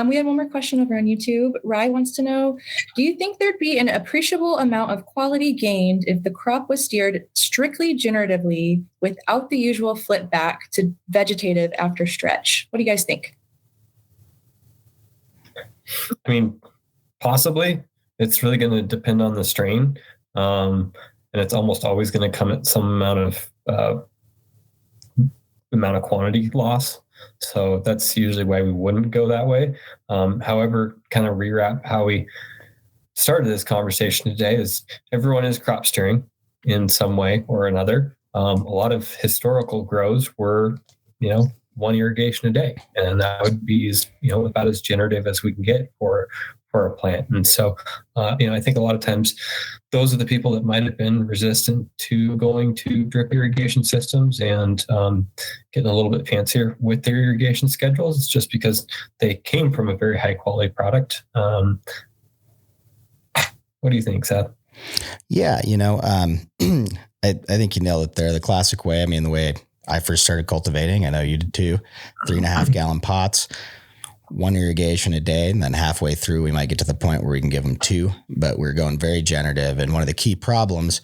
We have one more question over on YouTube. Rye wants to know, do you think there'd be an appreciable amount of quality gained if the crop was steered strictly generatively without the usual flip back to vegetative after stretch? What do you guys think? I mean, possibly. It's really going to depend on the strain. And it's almost always going to come at some amount of quantity loss. So that's usually why we wouldn't go that way. However, kind of rewrap how we started this conversation today is everyone is crop steering in some way or another. A lot of historical grows were, one irrigation a day, and that would be about as generative as we can get for a plant. And so, I think a lot of times those are the people that might have been resistant to going to drip irrigation systems and getting a little bit fancier with their irrigation schedules. It's just because they came from a very high quality product. What do you think, Seth? Yeah, I think you nailed it there. The classic way, the way I first started cultivating, I know you did too, 3.5 gallon pots, one irrigation a day. And then halfway through, we might get to the point where we can give them 2, but we're going very generative. And one of the key problems,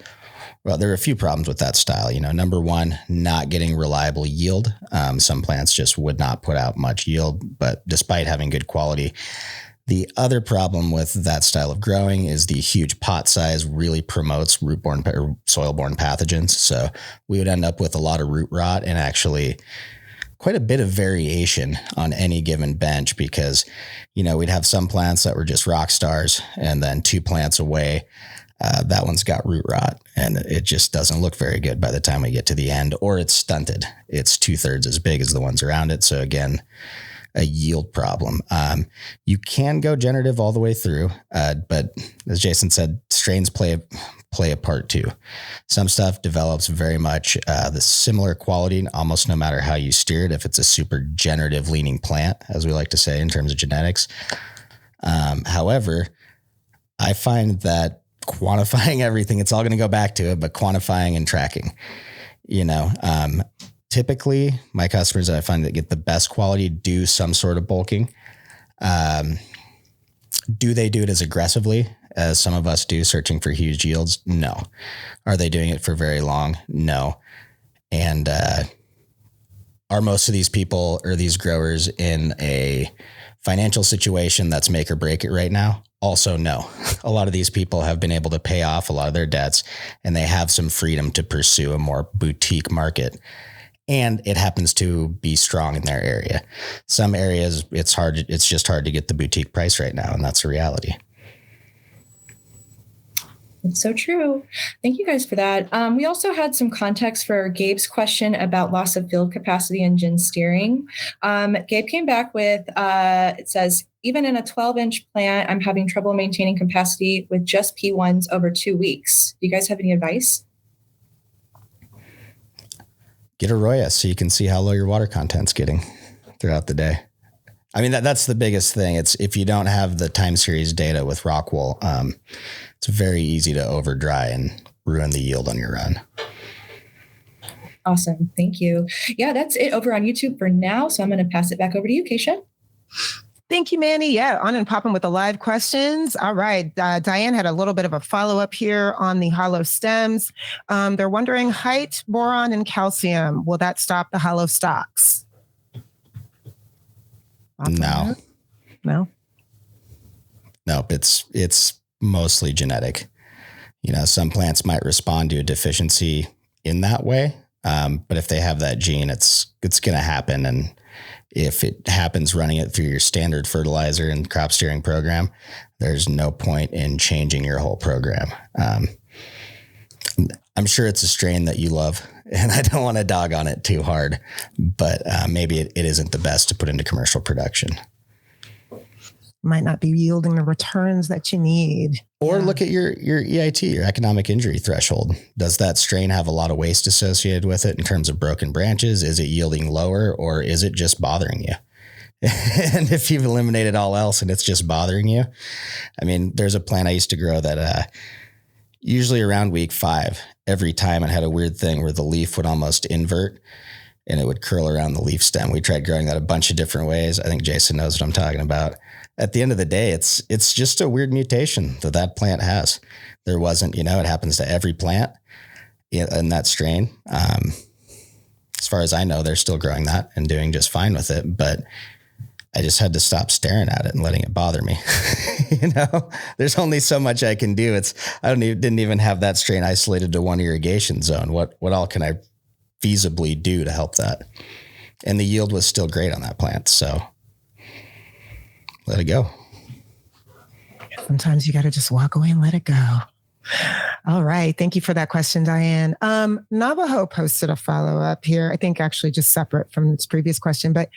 well, there are a few problems with that style. Number one, not getting reliable yield. Some plants just would not put out much yield, but despite having good quality. The other problem with that style of growing is the huge pot size really promotes root-borne or soil-borne pathogens. So we would end up with a lot of root rot and actually quite a bit of variation on any given bench because, we'd have some plants that were just rock stars and then 2 plants away, that one's got root rot and it just doesn't look very good by the time we get to the end, or it's stunted. It's 2/3 as big as the ones around it. So again, a yield problem. You can go generative all the way through, but as Jason said, strains play a part too. Some stuff develops very much the similar quality almost no matter how you steer it, if it's a super generative leaning plant, as we like to say in terms of genetics. However, I find that quantifying everything, it's all going to go back to it, but quantifying and tracking, typically my customers that I find that get the best quality do some sort of bulking. Do they do it as aggressively as some of us do, searching for huge yields? No. Are they doing it for very long? No. And are most of these people or these growers in a financial situation that's make or break it right now? Also, no. A lot of these people have been able to pay off a lot of their debts and they have some freedom to pursue a more boutique market. And it happens to be strong in their area. Some areas, it's just hard to get the boutique price right now. And that's a reality. It's so true. Thank you guys for that. We also had some context for Gabe's question about loss of field capacity and gin steering. Gabe came back with, it says, even in a 12-inch plant, I'm having trouble maintaining capacity with just P1s over 2 weeks. Do you guys have any advice? Get AROYA so you can see how low your water content's getting throughout the day. That's the biggest thing. It's if you don't have the time series data with rock wool, it's very easy to over dry and ruin the yield on your run. Awesome. Thank you. Yeah, that's it over on YouTube for now. So I'm going to pass it back over to you, Keisha. Thank you, Manny. Yeah, on and popping with the live questions. All right. Diane had a little bit of a follow-up here on the hollow stems. They're wondering height, boron, and calcium. Will that stop the hollow stalks? No. No? Nope. It's mostly genetic. Some plants might respond to a deficiency in that way. But if they have that gene, it's going to happen. And if it happens running it through your standard fertilizer and crop steering program, there's no point in changing your whole program. I'm sure it's a strain that you love, and I don't want to dog on it too hard, but maybe it isn't the best to put into commercial production. Might not be yielding the returns that you need. Or look at your EIT, your economic injury threshold. Does that strain have a lot of waste associated with it in terms of broken branches? Is it yielding lower, or is it just bothering you? And if you've eliminated all else and it's just bothering you, I mean, there's a plant I used to grow that usually around week 5, every time it had a weird thing where the leaf would almost invert and it would curl around the leaf stem. We tried growing that a bunch of different ways. I think Jason knows what I'm talking about. At the end of the day, it's just a weird mutation that plant has. There wasn't, it happens to every plant in that strain. As far as I know, they're still growing that and doing just fine with it, but I just had to stop staring at it and letting it bother me. There's only so much I can do. Didn't even have that strain isolated to one irrigation zone. What all can I feasibly do to help that? And the yield was still great on that plant. So let it go. Sometimes you got to just walk away and let it go. All right. Thank you for that question, Diane. Navajo posted a follow-up here, I think actually just separate from its previous question, but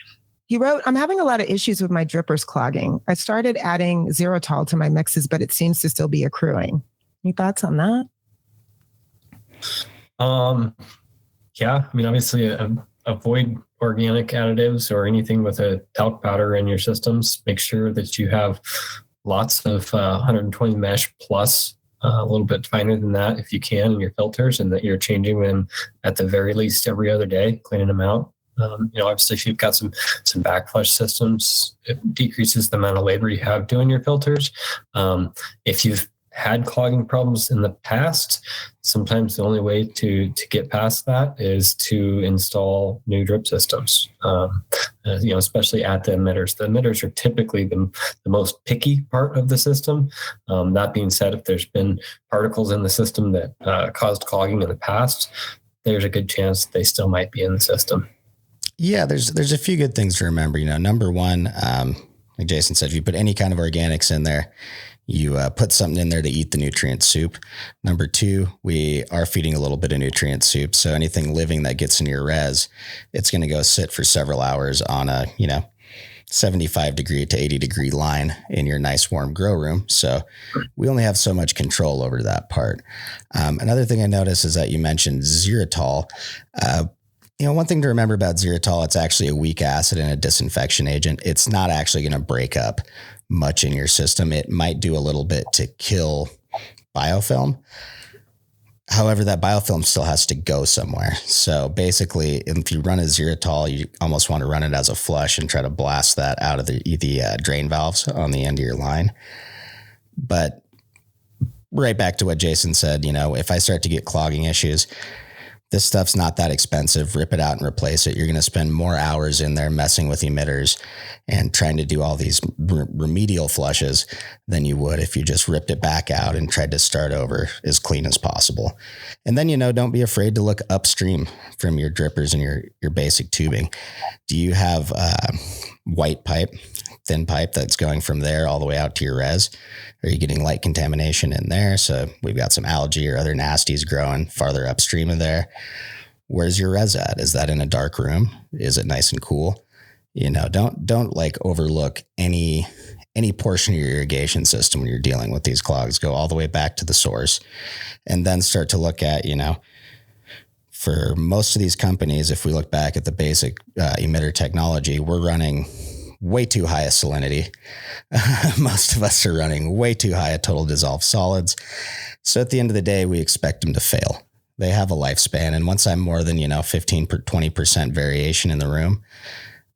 he wrote, I'm having a lot of issues with my drippers clogging. I started adding xeritol to my mixes, but it seems to still be accruing. Any thoughts on that? Yeah. I mean, obviously avoid organic additives or anything with a talc powder in your systems. Make sure that you have lots of 120 mesh plus a little bit finer than that if you can in your filters, and that you're changing them at the very least every other day, cleaning them out. Obviously if you've got some backflush systems, it decreases the amount of labor you have doing your filters. If you've had clogging problems in the past, sometimes the only way to get past that is to install new drip systems, especially at the emitters. The emitters are typically the most picky part of the system. That being said, if there's been particles in the system that caused clogging in the past, there's a good chance they still might be in the system. Yeah, there's a few good things to remember. Number one, like Jason said, if you put any kind of organics in there, you put something in there to eat the nutrient soup. Number two, we are feeding a little bit of nutrient soup. So anything living that gets in your res, it's going to go sit for several hours on a, 75 degree to 80 degree line in your nice warm grow room. So we only have so much control over that part. Another thing I noticed is that you mentioned xeritol. One thing to remember about xeritol, it's actually a weak acid and a disinfection agent. It's not actually going to break up much in your system. It might do a little bit to kill biofilm. However, that biofilm still has to go somewhere. So basically, if you run a xeritol, you almost want to run it as a flush and try to blast that out of the drain valves on the end of your line. But right back to what Jason said, if I start to get clogging issues, this stuff's not that expensive. Rip it out and replace it. You're going to spend more hours in there messing with emitters and trying to do all these remedial flushes than you would if you just ripped it back out and tried to start over as clean as possible. And then, don't be afraid to look upstream from your drippers and your basic tubing. Do you have white pipe, thin pipe that's going from there all the way out to your res? Are you getting light contamination in there? So we've got some algae or other nasties growing farther upstream of there. Where's your res at? Is that in a dark room? Is it nice and cool? Don't like overlook any portion of your irrigation system when you're dealing with these clogs. Go all the way back to the source and then start to look at, for most of these companies, if we look back at the basic emitter technology, we're running way too high a salinity. Most of us are running way too high a total dissolved solids. So at the end of the day, we expect them to fail. They have a lifespan. And once I'm more than, 15 per 20% variation in the room,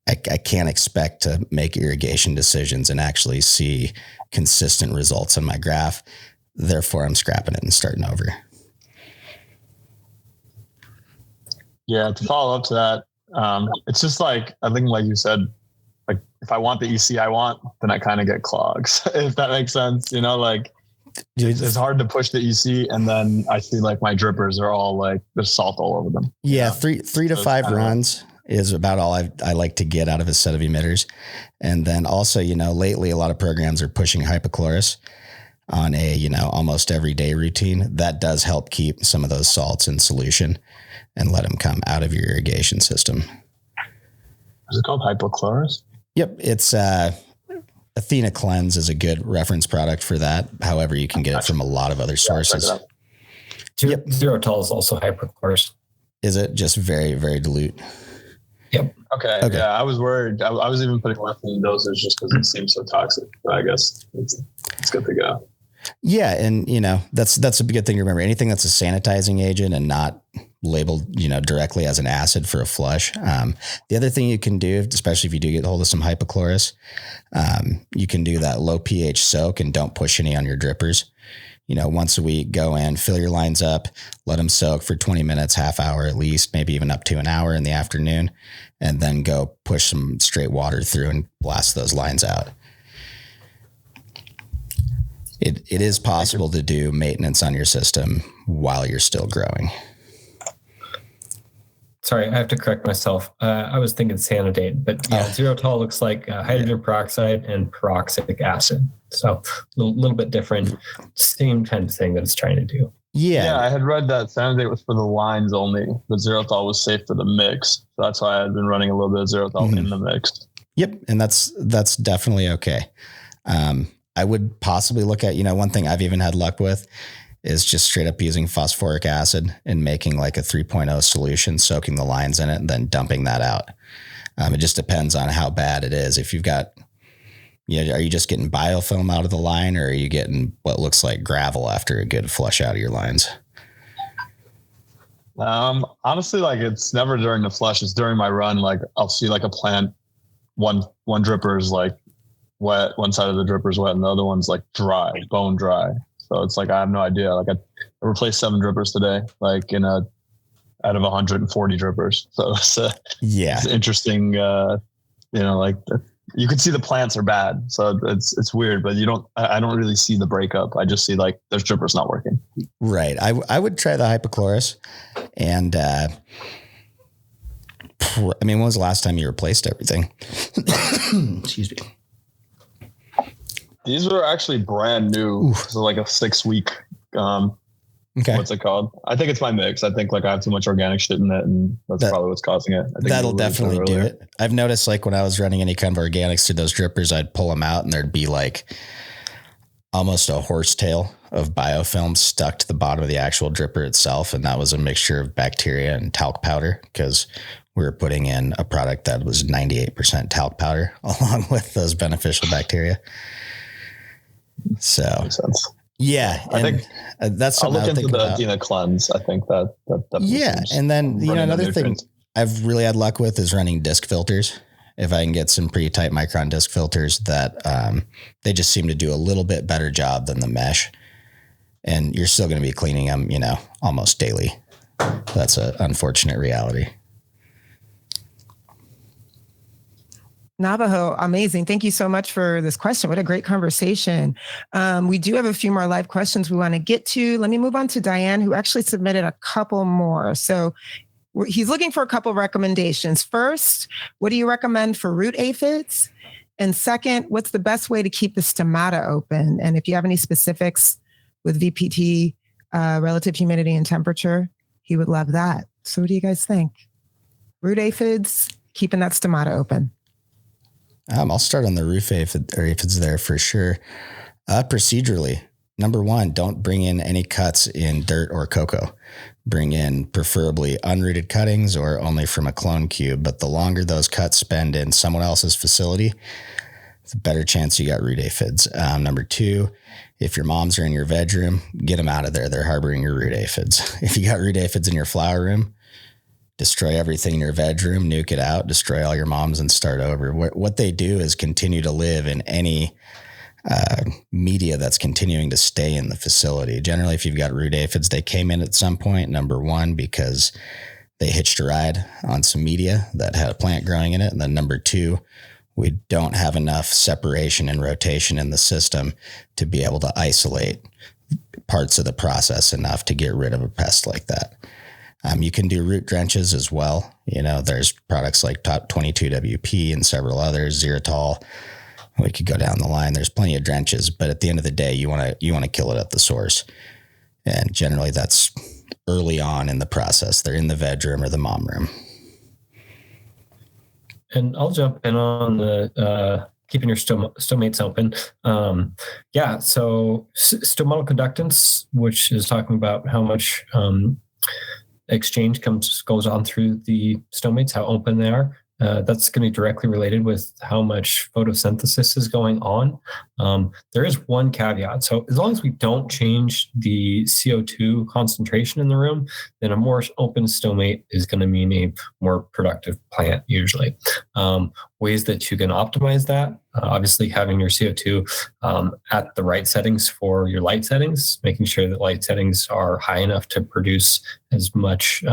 I can't expect to make irrigation decisions and actually see consistent results in my graph. Therefore, I'm scrapping it and starting over. Yeah, to follow up to that, it's just like, I think like you said, like if I want the EC I want, then I kind of get clogs, if that makes sense. It's hard to push the EC, and then I see like my drippers are all like there's salt all over them. Yeah, three to five runs is about all I like to get out of a set of emitters. And then also, lately a lot of programs are pushing hypochlorous on a, almost everyday routine. That does help keep some of those salts in solution and let them come out of your irrigation system. Is it called hypochlorous? Yep. It's Athena Cleanse is a good reference product for that. However, you can get it from a lot of other sources. Xeritol is also hypochlorous. Is it just very, very dilute? Okay. Yeah, I was worried. I was even putting less in doses just because it seems so toxic. But I guess it's good to go. Yeah, and that's a good thing to remember. Anything that's a sanitizing agent and not labeled, directly as an acid for a flush. The other thing you can do, especially if you do get hold of some hypochlorous, you can do that low pH soak and don't push any on your drippers. Once a week, go in, fill your lines up, let them soak for 20 minutes, half hour at least, maybe even up to an hour in the afternoon, and then go push some straight water through and blast those lines out. It is possible to do maintenance on your system while you're still growing. Sorry, I have to correct myself. I was thinking Sanidate, but Xerotal looks like hydrogen peroxide and peroxic acid. So a little bit different, same kind of thing that it's trying to do. Yeah, I had read that Sanidate was for the lines only, but Xerotal was safe for the mix. So that's why I've been running a little bit of Xerotal in the mix. Yep, and that's definitely okay. I would possibly look at, one thing I've even had luck with is just straight up using phosphoric acid and making like a 3.0 solution, soaking the lines in it and then dumping that out. It just depends on how bad it is. If you've got, are you just getting biofilm out of the line, or are you getting what looks like gravel after a good flush out of your lines? Honestly, like it's never during the flush. It's during my run. Like I'll see like a plant, one dripper is like wet, one side of the dripper is wet, and the other one's like dry, bone dry. So it's like I have no idea. Like I replaced 7 drippers today, like out of 140 drippers. So it's interesting. Like you can see the plants are bad, so it's weird. But I don't really see the breakup. I just see like there's drippers not working. Right. I would try the hypochlorous, and when was the last time you replaced everything? Excuse me. These were actually brand new. So like a 6-week, what's it called? I think it's my mix. I think like I have too much organic shit in it, and that's probably what's causing it. I think that'll definitely do it. I've noticed like when I was running any kind of organics through those drippers, I'd pull them out and there'd be like almost a horsetail of biofilm stuck to the bottom of the actual dripper itself. And that was a mixture of bacteria and talc powder, because we were putting in a product that was 98% talc powder along with those beneficial bacteria. So makes sense. Yeah, I think that's I'll something look into the about. Dina cleanse. I think that and then another thing I've really had luck with is running disc filters. If I can get some pretty tight micron disc filters, that they just seem to do a little bit better job than the mesh, and you're still going to be cleaning them, almost daily. That's an unfortunate reality. Navajo, amazing. Thank you so much for this question. What a great conversation. We do have a few more live questions we want to get to. Let me move on to Diane, who actually submitted a couple more. So he's looking for a couple of recommendations. First, what do you recommend for root aphids? And second, what's the best way to keep the stomata open? And if you have any specifics with VPT, relative humidity and temperature, he would love that. So what do you guys think? Root aphids, keeping that stomata open. I'll start on the roof aphids there for sure. Procedurally, number one, don't bring in any cuts in dirt or cocoa. Bring in preferably unrooted cuttings or only from a clone cube. But the longer those cuts spend in someone else's facility, the better chance you got root aphids. Number two, if your moms are in your veg room, get them out of there. They're harboring your root aphids. If you got root aphids in your flower room, destroy everything in your veg room, nuke it out, destroy all your moms and start over. What they do is continue to live in any media that's continuing to stay in the facility. Generally, if you've got root aphids, they came in at some point, number one, because they hitched a ride on some media that had a plant growing in it. And then number two, we don't have enough separation and rotation in the system to be able to isolate parts of the process enough to get rid of a pest like that. You can do root drenches as well. There's products like Top 22 WP and several others, Xerotal. We could go down the line. There's plenty of drenches, but at the end of the day, you want to kill it at the source. And generally that's early on in the process. They're in the veg room or the mom room. And I'll jump in on the keeping your stomates open. So stomatal conductance, which is talking about how much exchange goes on through the stomates, how open they are. That's going to be directly related with how much photosynthesis is going on. There is one caveat. So as long as we don't change the CO2 concentration in the room, then a more open stomate is going to mean a more productive plant usually. Ways that you can optimize that, obviously having your CO2 at the right settings for your light settings, making sure that light settings are high enough to produce as much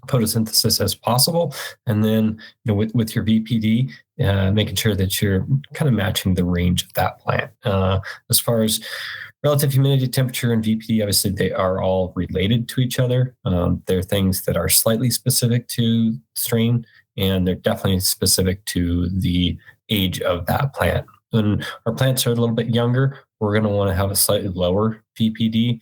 photosynthesis as possible. And then, with your VPD, making sure that you're kind of matching the range of that plant. As far as relative humidity, temperature, and VPD, obviously they are all related to each other. They're things that are slightly specific to strain, and they're definitely specific to the age of that plant. When our plants are a little bit younger, we're going to want to have a slightly lower VPD.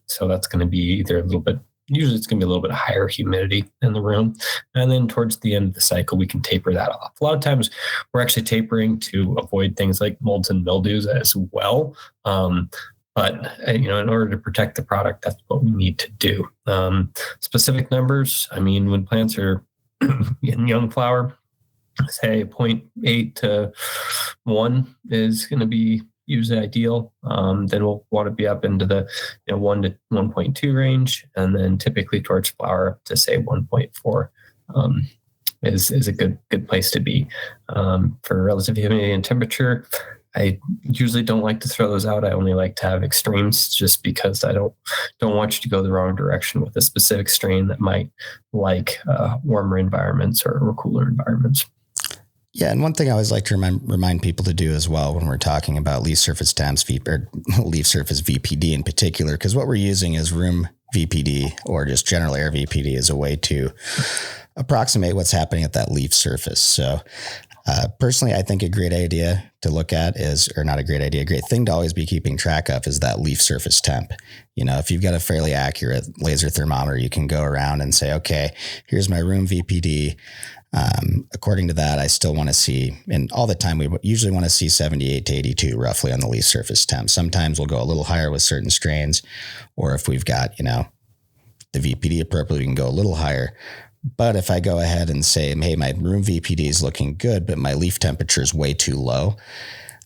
So that's going to be either a little bit, usually it's going to be a little bit higher humidity in the room. And then towards the end of the cycle, we can taper that off. A lot of times we're actually tapering to avoid things like molds and mildews as well. But in order to protect the product, that's what we need to do. Specific numbers, when plants are in young flower, say 0.8 to 1 is going to be usually ideal. Then we'll want to be up into the 1 to 1.2 range, and then typically towards flower up to say 1.4 is a good place to be. For relative humidity and temperature, I usually don't like to throw those out. I only like to have extremes, just because I don't want you to go the wrong direction with a specific strain that might like warmer environments or cooler environments. Yeah, and one thing I always like to remind people to do as well when we're talking about leaf surface temps or leaf surface VPD in particular, because what we're using is room VPD or just general air VPD as a way to approximate what's happening at that leaf surface. So personally, I think a great idea to look at is, or not a great idea, a great thing to always be keeping track of is that leaf surface temp. If you've got a fairly accurate laser thermometer, you can go around and say, okay, here's my room VPD. According to that, I still want to see, and all the time we usually want to see 78 to 82 roughly on the leaf surface temp. Sometimes we'll go a little higher with certain strains, or if we've got, the VPD appropriately, we can go a little higher. But if I go ahead and say, hey, my room VPD is looking good, but my leaf temperature is way too low,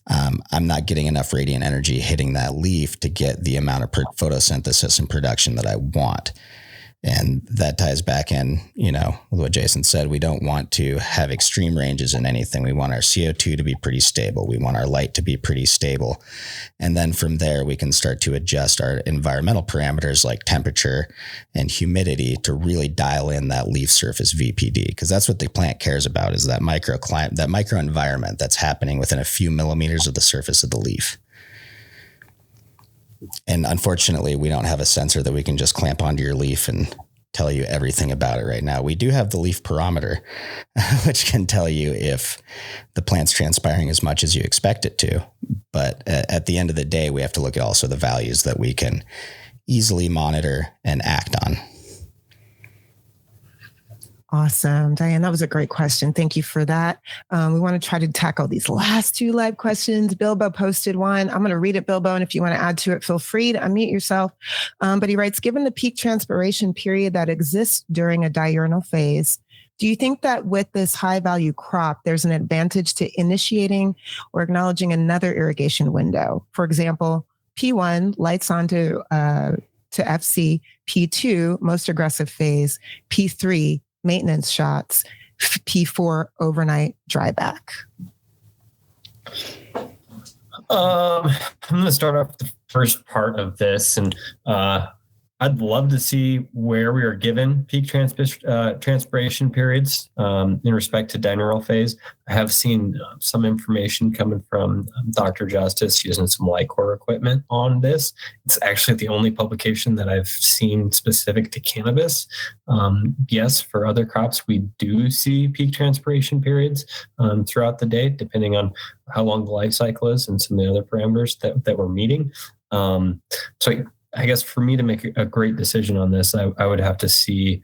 I'm not getting enough radiant energy hitting that leaf to get the amount of photosynthesis and production that I want. And that ties back in, with what Jason said. We don't want to have extreme ranges in anything. We want our CO2 to be pretty stable. We want our light to be pretty stable. And then from there, we can start to adjust our environmental parameters like temperature and humidity to really dial in that leaf surface VPD, because that's what the plant cares about, is that microclimate, that microenvironment that's happening within a few millimeters of the surface of the leaf. And unfortunately, we don't have a sensor that we can just clamp onto your leaf and tell you everything about it right now. We do have the leaf barometer, which can tell you if the plant's transpiring as much as you expect it to. But at the end of the day, we have to look at also the values that we can easily monitor and act on. Awesome. Diane, that was a great question. Thank you for that. We want to try to tackle these last two live questions. Bilbo posted one. I'm going to read it, Bilbo, and if you want to add to it, feel free to unmute yourself. But he writes, given the peak transpiration period that exists during a diurnal phase, do you think that with this high value crop, there's an advantage to initiating or acknowledging another irrigation window? For example, P1 lights onto to FC, P2 most aggressive phase, P3 maintenance shots, P4 overnight dry back. I'm going to start off the first part of this, and I'd love to see where we are given peak transpiration periods in respect to diurnal phase. I have seen some information coming from Dr. Justice using some Lycor equipment on this. It's actually the only publication that I've seen specific to cannabis. Yes, for other crops, we do see peak transpiration periods throughout the day, depending on how long the life cycle is and some of the other parameters that we're meeting. So I guess for me to make a great decision on this, I would have to see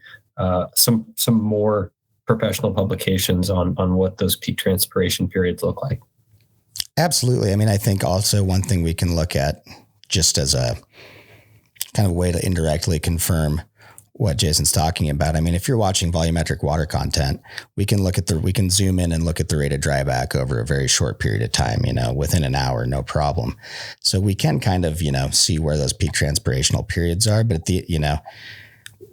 some more professional publications on what those peak transpiration periods look like. Absolutely. I think also one thing we can look at just as a kind of way to indirectly confirm what Jason's talking about. I mean, if you're watching volumetric water content, we can zoom in and look at the rate of dryback over a very short period of time, within an hour, no problem. So we can kind of, see where those peak transpirational periods are, but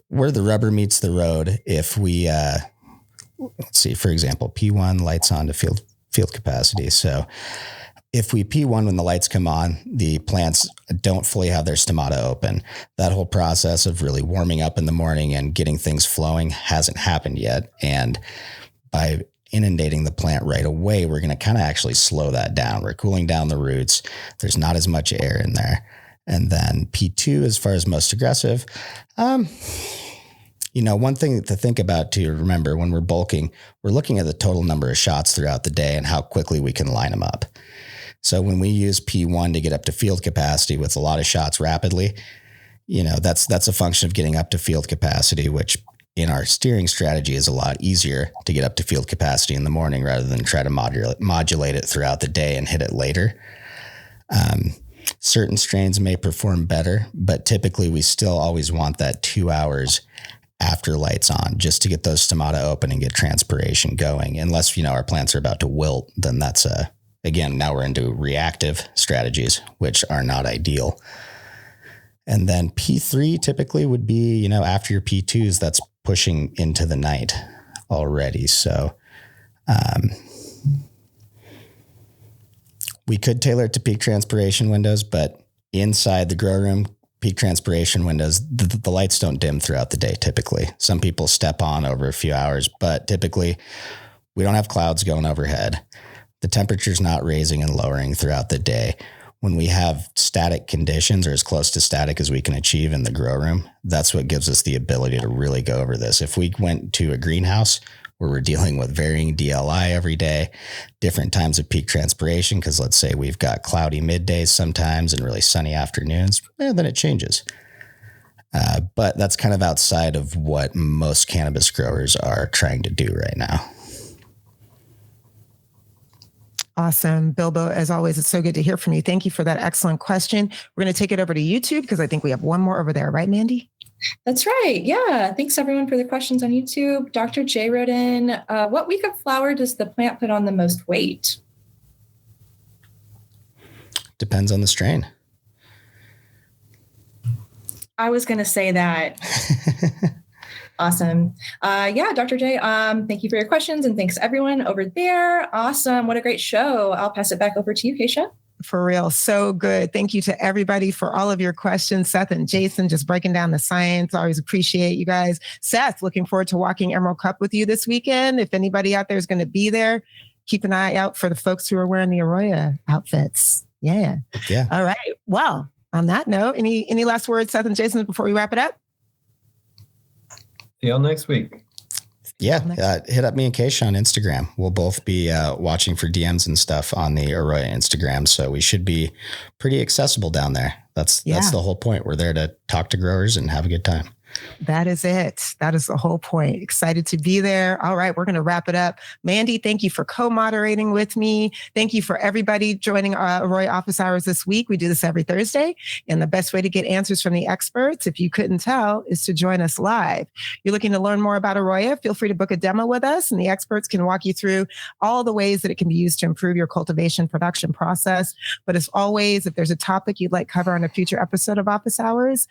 where the rubber meets the road, if we, let's see, for example, P1 lights on to field capacity. So if we P1 when the lights come on, the plants don't fully have their stomata open. That whole process of really warming up in the morning and getting things flowing hasn't happened yet. And by inundating the plant right away, we're going to kind of actually slow that down. We're cooling down the roots. There's not as much air in there. And then P2, as far as most aggressive, one thing to think about, to remember when we're bulking, we're looking at the total number of shots throughout the day and how quickly we can line them up. So when we use P1 to get up to field capacity with a lot of shots rapidly, that's a function of getting up to field capacity, which in our steering strategy is a lot easier to get up to field capacity in the morning rather than try to modulate it throughout the day and hit it later. Certain strains may perform better, but typically we still always want that 2 hours after lights on just to get those stomata open and get transpiration going. Unless, our plants are about to wilt, then that's again, now we're into reactive strategies, which are not ideal. And then P3 typically would be, after your P2s, that's pushing into the night already. So we could tailor it to peak transpiration windows, but inside the grow room, peak transpiration windows, the lights don't dim throughout the day typically. Some people step on over a few hours, but typically we don't have clouds going overhead. The temperature's not raising and lowering throughout the day. When we have static conditions, or as close to static as we can achieve in the grow room, that's what gives us the ability to really go over this. If we went to a greenhouse where we're dealing with varying DLI every day, different times of peak transpiration, because let's say we've got cloudy middays sometimes and really sunny afternoons, then it changes. But that's kind of outside of what most cannabis growers are trying to do right now. Awesome. Bilbo, as always, it's so good to hear from you. Thank you for that excellent question. We're going to take it over to YouTube because I think we have one more over there, right, Mandy? That's right. Yeah. Thanks everyone for the questions on YouTube. Dr. J wrote in, what week of flower does the plant put on the most weight? Depends on the strain. I was going to say that. Awesome. Dr. J, thank you for your questions, and thanks everyone over there. Awesome. What a great show. I'll pass it back over to you, Keisha. For real. So good. Thank you to everybody for all of your questions. Seth and Jason just breaking down the science. Always appreciate you guys. Seth, looking forward to walking Emerald Cup with you this weekend. If anybody out there is going to be there, keep an eye out for the folks who are wearing the AROYA outfits. Yeah. All right. Well, on that note, any last words, Seth and Jason, before we wrap it up? See y'all next week. Yeah, hit up me and Keisha on Instagram. We'll both be watching for DMs and stuff on the AROYA Instagram, so we should be pretty accessible down there. That's the whole point. We're there to talk to growers and have a good time. That is it. That is the whole point. Excited to be there. All right, we're going to wrap it up. Mandy, thank you for co-moderating with me. Thank you for everybody joining AROYA Office Hours this week. We do this every Thursday, and the best way to get answers from the experts, if you couldn't tell, is to join us live. You're looking to learn more about AROYA, feel free to book a demo with us, and the experts can walk you through all the ways that it can be used to improve your cultivation production process. But as always, if there's a topic you'd like cover on a future episode of Office Hours,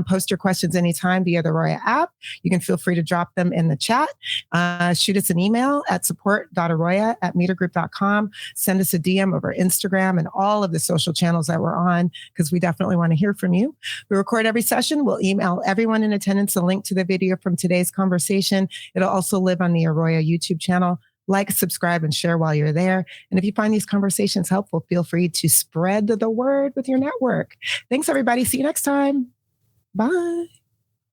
post your questions anytime via the AROYA app. You can feel free to drop them in the chat. Shoot us an email at support.aroya@metergroup.com. Send us a DM over Instagram and all of the social channels that we're on, because we definitely want to hear from you. We record every session. We'll email everyone in attendance a link to the video from today's conversation. It'll also live on the AROYA YouTube channel. Like, subscribe, and share while you're there. And if you find these conversations helpful, feel free to spread the word with your network. Thanks, everybody. See you next time. Bye.